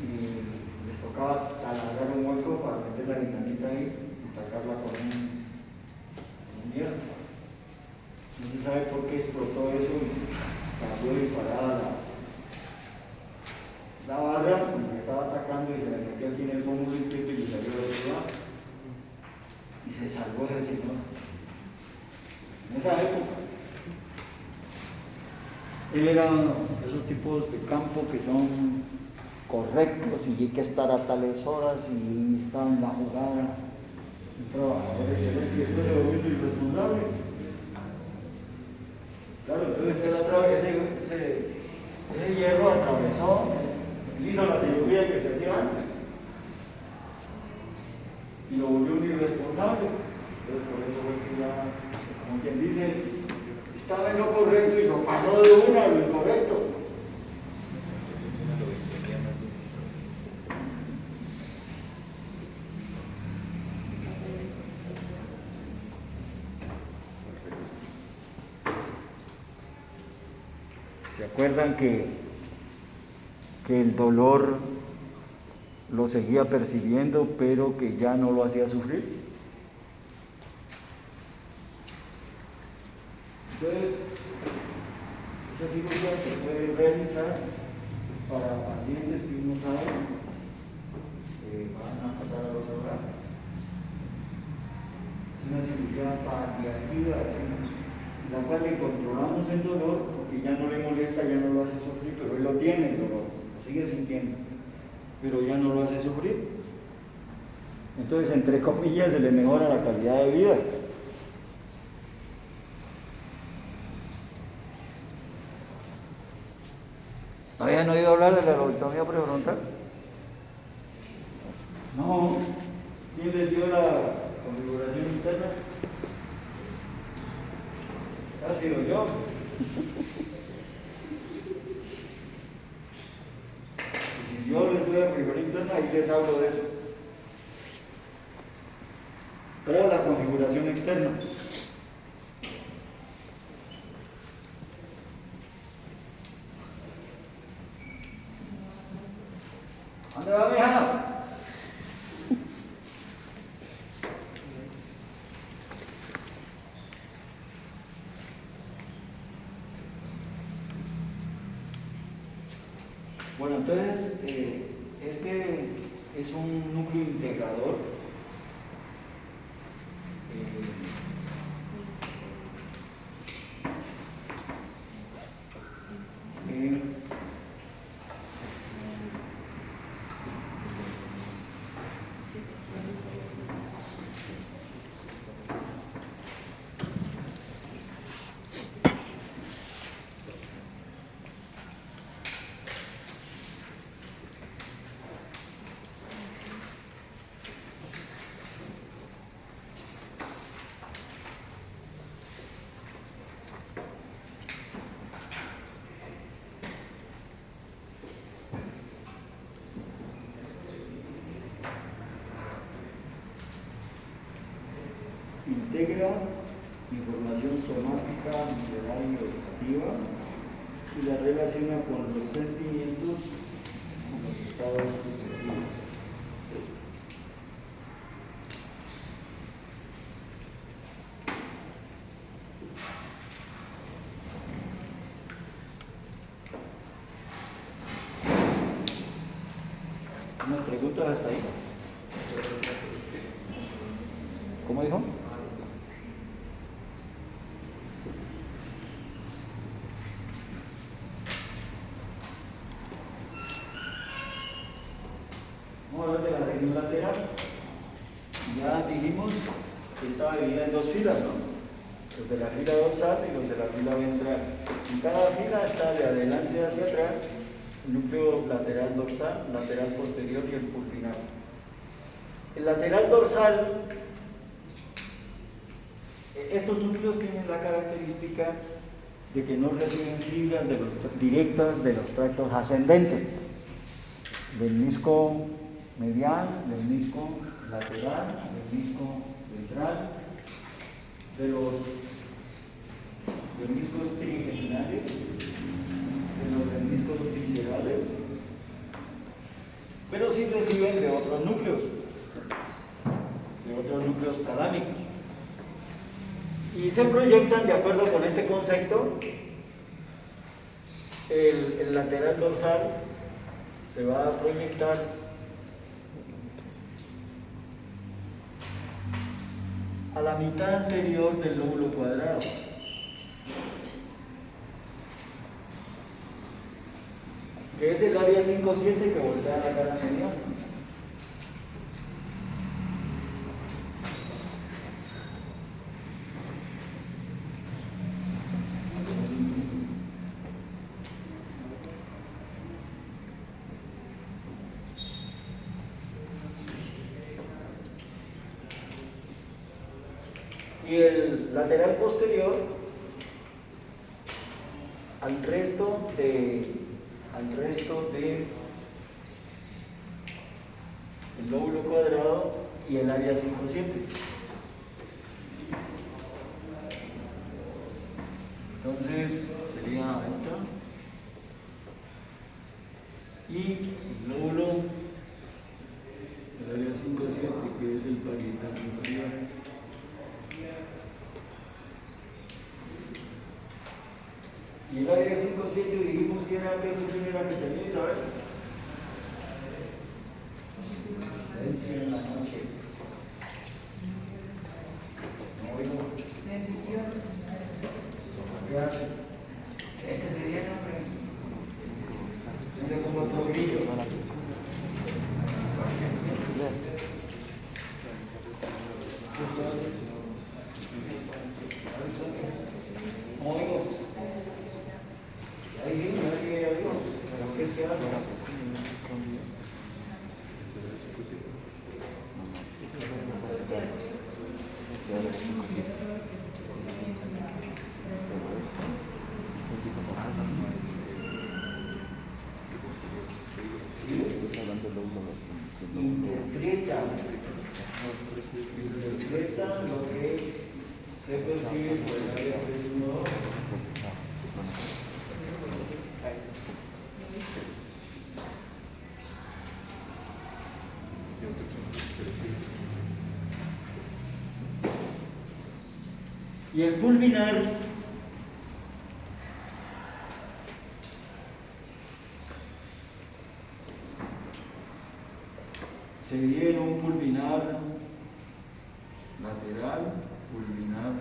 y les tocaba taladrar un hueco para meter la dinamita ahí y tacarla con un hierro. No se sabe por qué explotó eso y salió disparada la barra, porque estaba atacando y se le metió aquí en el pómulo izquierdo y le salió de otro lado. Y se salvó ese señor. En esa época. Él era de esos tipos de campo que son correctos y hay que estar a tales horas y estaba en la jugada. Un trabajador excelente y después se volvió irresponsable. Claro, entonces ese hierro atravesó, él hizo la cirugía que se hacía antes y lo volvió un irresponsable. Entonces por eso fue que ya, como quien dice, estaba en lo correcto y lo pasó de una a lo incorrecto. ¿Se acuerdan que el dolor lo seguía percibiendo, pero que ya no lo hacía sufrir? Entonces, esa cirugía se puede realizar para pacientes que uno sabe que van a pasar al otro lado. Es una cirugía paliativa, decimos, en la cual le controlamos el dolor porque ya no le molesta, ya no lo hace sufrir, pero él lo tiene el dolor, lo sigue sintiendo, pero ya no lo hace sufrir. Entonces, entre comillas, se le mejora la calidad de vida. ¿Habían oído hablar de la lobotomía prefrontal? No. ¿Quién les dio la configuración interna? Ha sido yo. Y si yo les doy la configuración interna, ahí les hablo de eso. O la configuración externa. ¿Dónde va mi hija? Bueno, entonces, este es un núcleo integrador. Integra información somática, visceral y educativa y la relaciona con los sentimientos los estados sucesivos. ¿Unas preguntas hasta ahí? ¿Cómo dijo? Vamos a hablar de la región lateral. Ya dijimos que estaba dividida en dos filas, ¿no? Los de la fila dorsal y los de la fila ventral. En cada fila está de adelante hacia atrás el núcleo lateral dorsal, lateral posterior y el pulvinar. El lateral dorsal, estos núcleos tienen la característica de que no reciben fibras directas de los tractos ascendentes, del menisco medial, del menisco lateral, del menisco ventral, de los meniscos trigeminales, de los meniscos viscerales, pero sí reciben de otros núcleos talámicos. Y se proyectan de acuerdo con este concepto. El lateral dorsal se va a proyectar a la mitad anterior del lóbulo cuadrado. Que es el área 5-7 que voltea a la cara senior. Y el lateral posterior al resto de el lóbulo cuadrado y el área 5-7. Entonces sería esta y el lóbulo del área 5-7, que es el parietal superior. Y el área 5-7 dijimos que era, ¿qué función era que tenía, Isabel? Silencio en la noche. No oigo. ¿Qué hace? Este se viene, hombre. Mira como otro grillo. No oigo. Ahí viene, ahí arriba. ¿Pero qué es que hace? Interpreta lo que se percibe por el área 3-1-2. Y el pulvinar se divide en un pulvinar lateral, pulvinar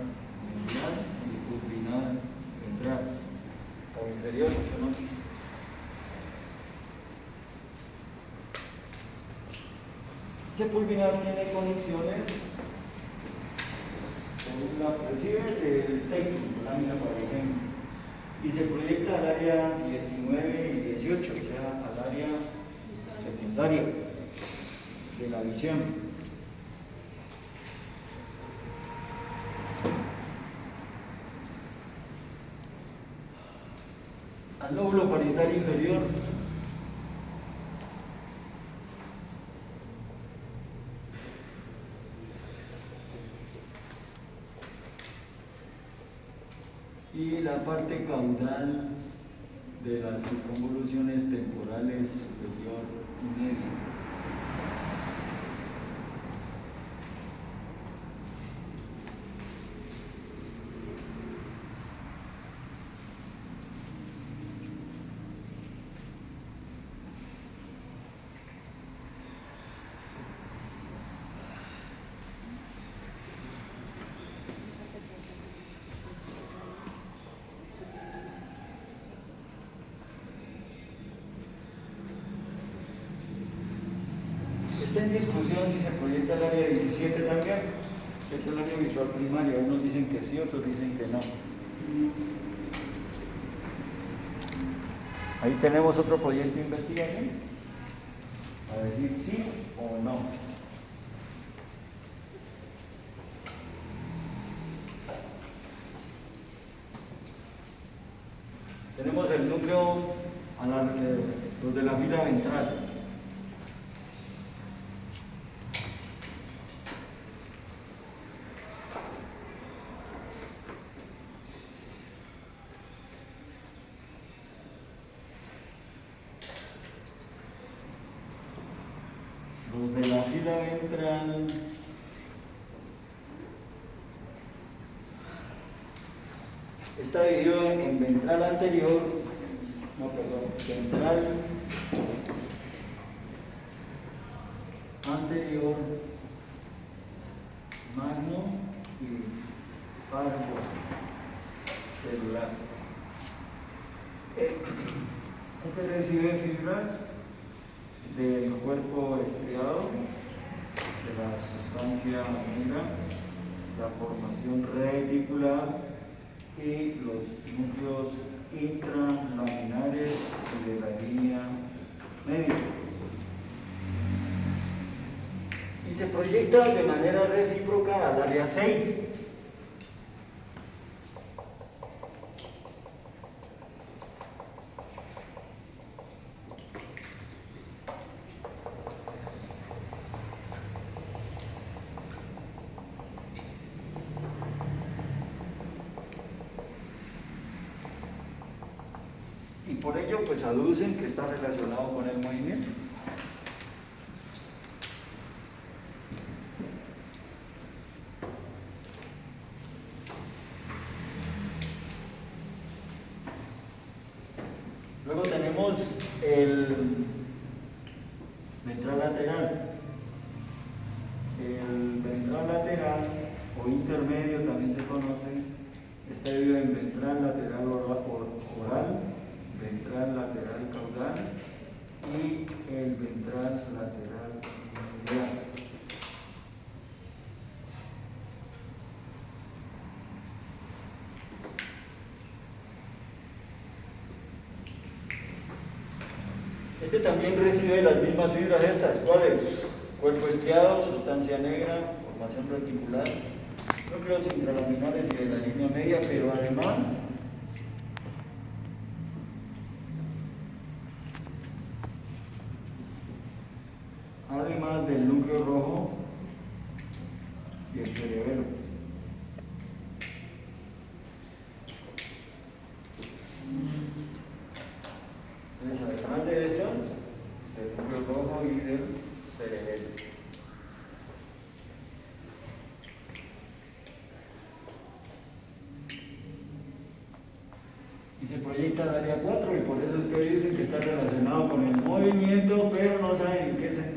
medial y pulvinar ventral o inferior, ¿no? Ese pulvinar tiene conexiones, recibe el técnico, lámina por ejemplo, y se proyecta al área 19 y 18, o sea, al área secundaria de la visión. Al lóbulo parietal inferior y la parte caudal de las circunvoluciones temporales superior y media. Está en discusión si se proyecta el área 17 también, que es el área visual primaria. Unos dicen que sí, otros dicen que no. Ahí tenemos otro proyecto de investigación, a decir sí o no. Tenemos el núcleo, los de la fila ventral. Los de la fila ventral está dividido en ventral anterior, ventral anterior, magno y parvo celular. Este recibe fibras del cuerpo estriado, de la sustancia negra, la formación reticular y los núcleos intralaminares de la línea media. Y se proyecta de manera recíproca al área 6. Y por ello pues aducen que está relacionado con el movimiento. Luego tenemos el ventral lateral. El ventral lateral o intermedio también se conoce, está dividido en ventral lateral oral, ventral lateral caudal y el ventral lateral medial. Este también recibe las mismas fibras estas, ¿cuáles? Cuerpo estriado, sustancia negra, formación reticular, núcleos intralaminares y de la línea media, pero además del núcleo rojo y el cerebelo. Entonces, además de estas, del núcleo rojo y del cerebelo. Y se proyecta al área 4 y por eso es que dicen que está relacionado con el movimiento, pero no saben en qué sentido.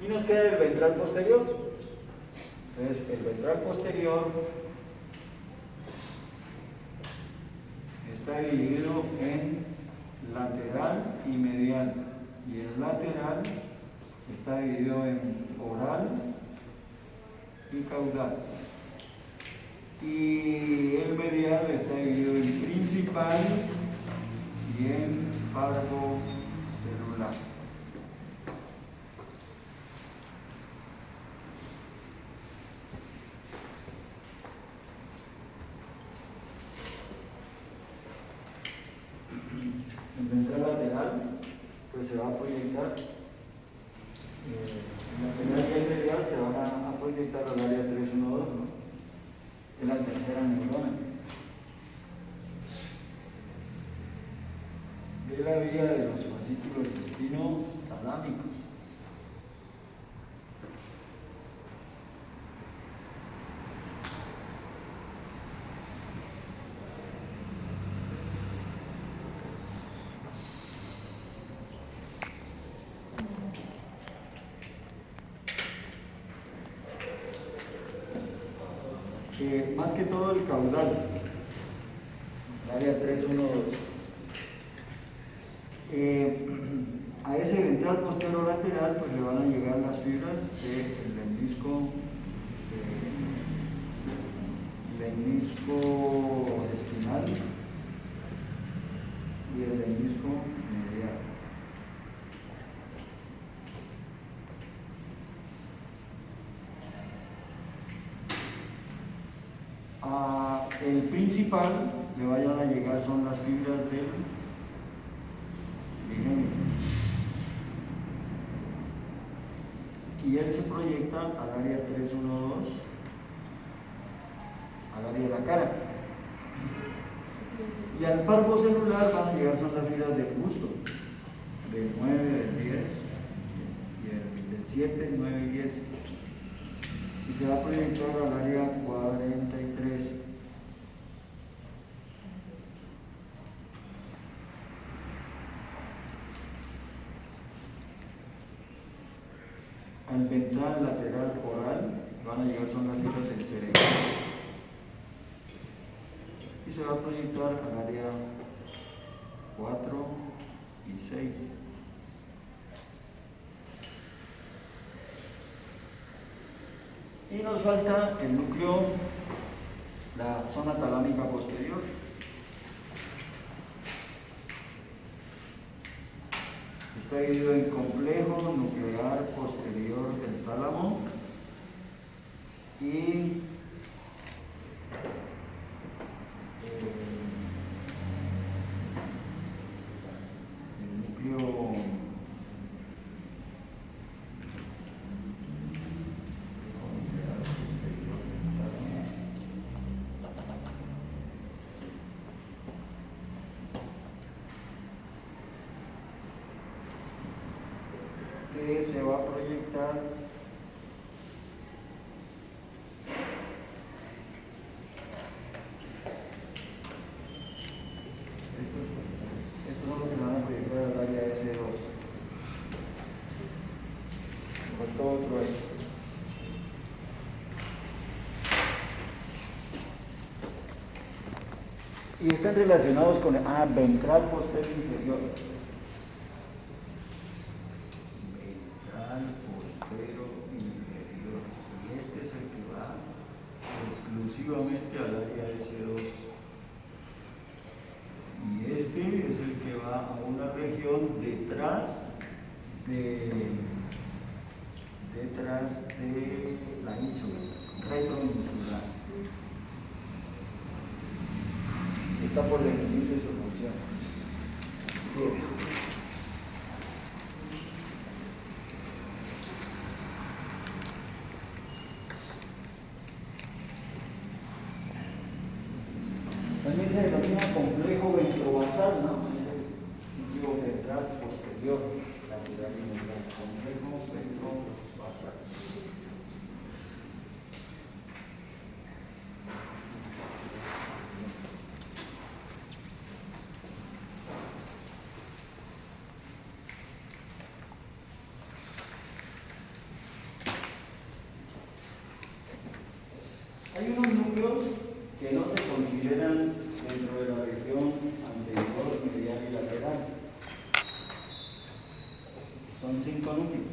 Y nos queda el ventral posterior. Entonces, el ventral posterior está dividido en lateral y medial. Y el lateral está dividido en oral y caudal. Y el medial está dividido en principal y en parvo celular. se van a proyectar al área 312, ¿no? Es la tercera neurona. De la vía de los fascículos espino-talámicos. Más que todo el caudal, área 312. A ese ventral posterior lateral pues le van a llegar las fibras del menisco espinal y el menisco medial. El principal le vayan a llegar son las fibras del ligamento y él se proyecta al área 312, al área de la cara, y al párvulo celular van a llegar son las fibras del busto, del 9, del 10 y del 7, 9 y 10, y se va a proyectar al área 43. Al ventral lateral oral van a llegar son las fibras del cerebro y se va a proyectar al área 4 y 6. Y nos falta el núcleo, la zona talámica posterior. Está dividido en complejo nuclear posterior del tálamo y el núcleo que se va a proyectar estos son los que van a proyectar al área S2. Faltó otro ahí. Y están relacionados con el ventral posterior inferior. Y este es el que va exclusivamente al área S2 y este es el que va a una región detrás de la ínsula, retroinsular. Está por definirse su función. Sí, también se denomina complejo ventrobasal, ¿no? Es el núcleo ventral posterior, lateral y medial. Complejo ventrobasal. Hay unos núcleos que no se consideran dentro de la región anterior, medial y lateral. Son 5 núcleos.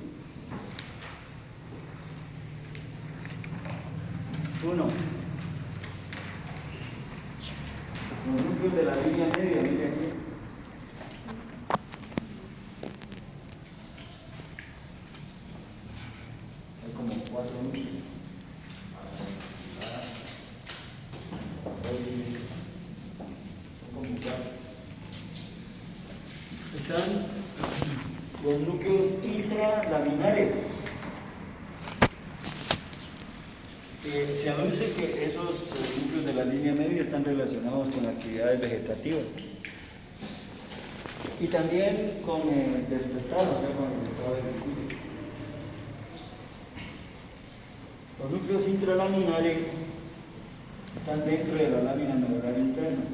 1. Los núcleos de la línea media, mire aquí. Hay como 4 núcleos. Están los núcleos intralaminares. Se aduce que esos núcleos de la línea media están relacionados con actividades vegetativas y también con el despertar, o sea, con el estado del espíritu. Los núcleos intralaminares están dentro de la lámina neural interna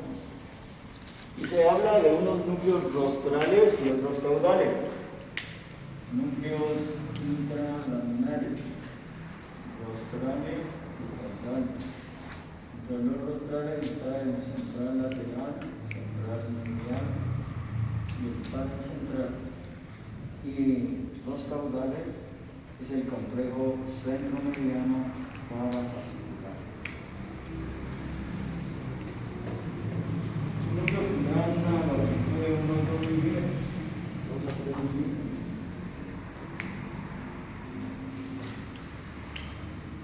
y se habla de unos núcleos rostrales y otros caudales. Núcleos intralaminares, rostrales y caudales. Entre los rostrales está el central lateral, central medial y el paracentral. Y los caudales es el complejo centromeridiano parafascicular. Un núcleo tendrá una longitud de unos 2 milímetros, 2 a 3 milímetros.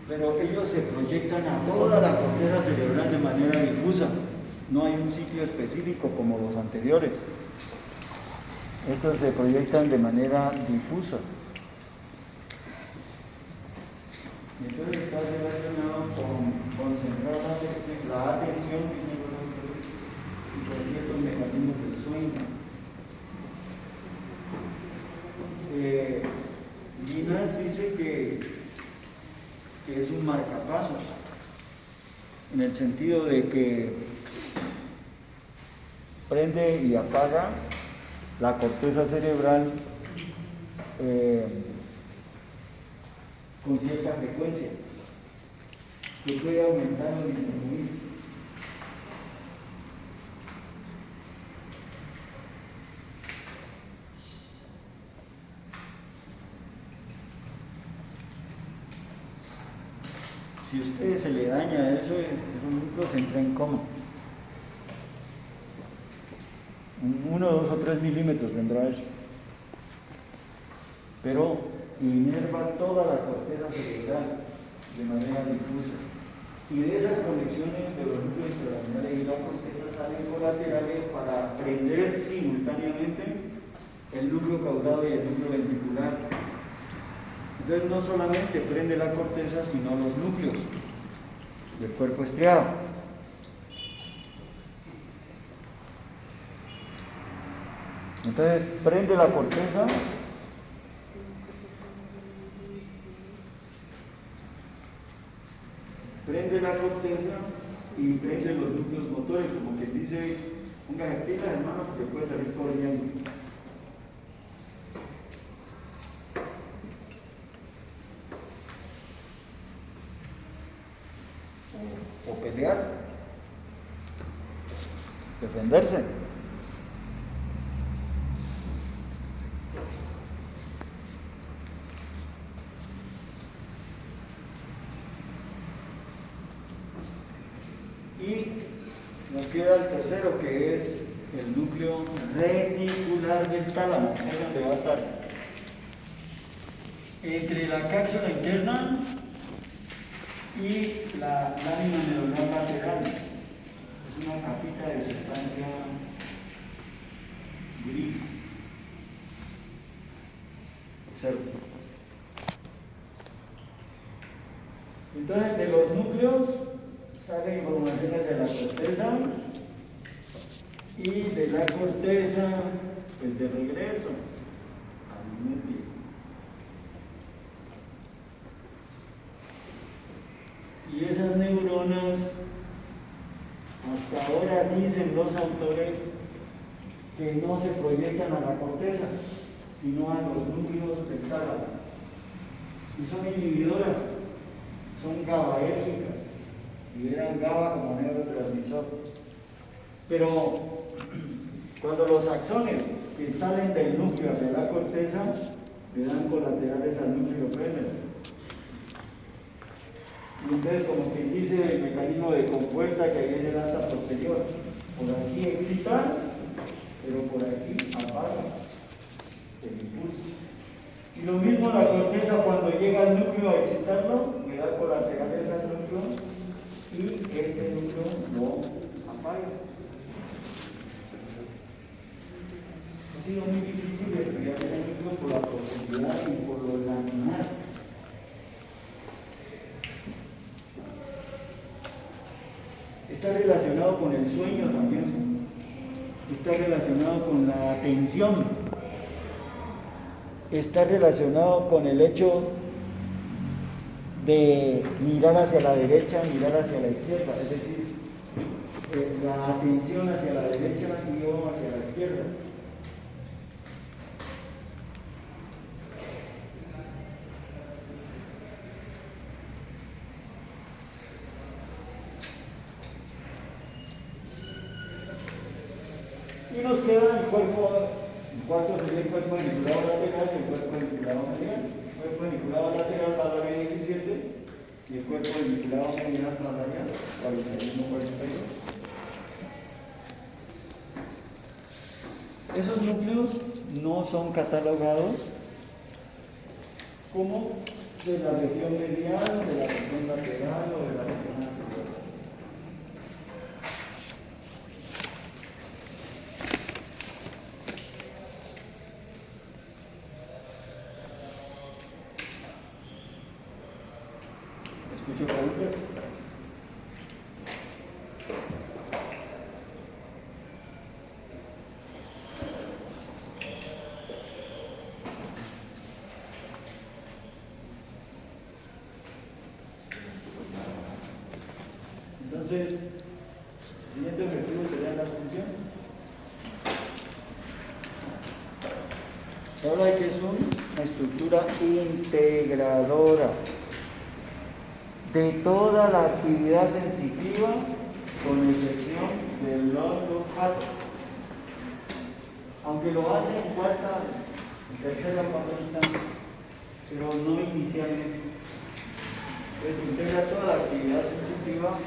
Pero ellos se proyectan a toda la corteza cerebral de manera difusa. No hay un sitio específico como los anteriores. Estos se proyectan de manera difusa. Y entonces está relacionado con concentrar la atención, dicen los autores, y por ciertos mecanismos del sueño. Guinness dice que es un marcapasos, en el sentido de que prende y apaga la corteza cerebral con cierta frecuencia, que puede aumentar o disminuir. Si a usted se le daña eso, esos núcleos entra en coma. 1, 2 o 3 milímetros tendrá eso. Pero inerva toda la corteza cerebral de manera difusa. Y de esas conexiones de los núcleos intralaminares y la corteza salen colaterales para prender simultáneamente el núcleo caudado y el núcleo ventricular. Entonces no solamente prende la corteza, sino los núcleos del cuerpo estriado. Entonces prende la corteza y prende los núcleos motores, como quien dice, póngase pilas, hermano, porque puede salir corriendo. O pelear, defenderse. Y nos queda el tercero, que es el núcleo reticular del tálamo, es donde va a estar entre la cápsula interna y la lámina neuronal lateral. Es una capita de sustancia gris. Observen. Entonces, de los núcleos sale información hacia la corteza y de la corteza, pues de regreso al núcleo. Y esas neuronas, hasta ahora dicen los autores que no se proyectan a la corteza, sino a los núcleos del tálamo. Y son inhibidoras, son GABAérgicas, liberan GABA como neurotransmisor. Pero cuando los axones que salen del núcleo hacia la corteza le dan colaterales al núcleo prémero. Y entonces, como quien dice, el mecanismo de compuerta que hay en el asta posterior, por aquí excita, pero por aquí apaga el impulso. Y lo mismo la corteza, cuando llega al núcleo a excitarlo, le da colaterales al núcleo y este núcleo lo apaga. Ha sido muy difícil estudiar ese núcleo por la profundidad y por lo laminar. está relacionado con el sueño también, está relacionado con la atención, está relacionado con el hecho de mirar hacia la derecha, mirar hacia la izquierda, es decir, la atención hacia la derecha y o hacia la izquierda. Y nos queda el cuarto sería el cuerpo vinculado lateral y el cuerpo vinculado medial. El cuerpo vinculado lateral pasaría 17 y el cuerpo vinculado medial pasaría 41, 42. Esos núcleos no son catalogados como de la región medial, de la región lateral o de la región anterior. ¿Escucho preguntas? Entonces, el siguiente objetivo serían las funciones. Se habla de que es una estructura integradora de toda la actividad sensitiva, con excepción del olfato. Aunque lo hace en cuarta, tercera, cuarta instancia, pero no inicialmente. Entonces integra toda la actividad sensitiva,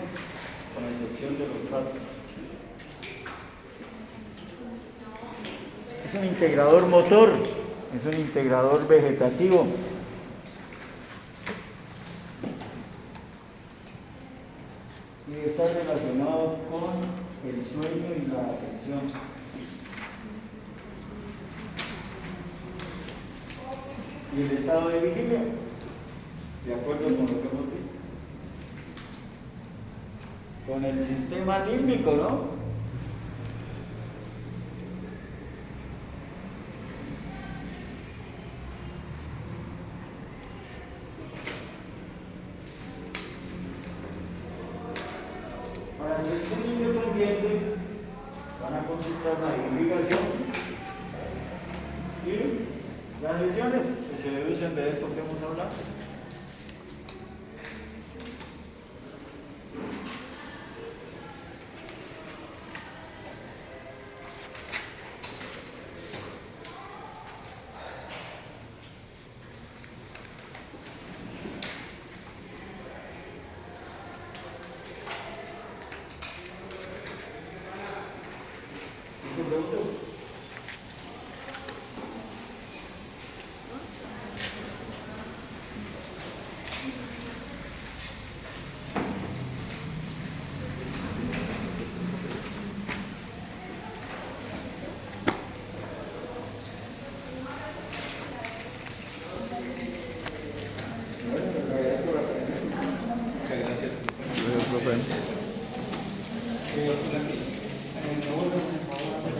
con excepción del olfato. Es un integrador motor, es un integrador vegetativo. Y está relacionado con el sueño y la atención. Y el estado de vigilia, de acuerdo con lo que hemos visto. Con el sistema límbico, ¿no? Para su estudio independiente van a consultar la irrigación y las lesiones que se deducen de esto que hemos hablado. Muchas gracias. Profe. Otro lápiz.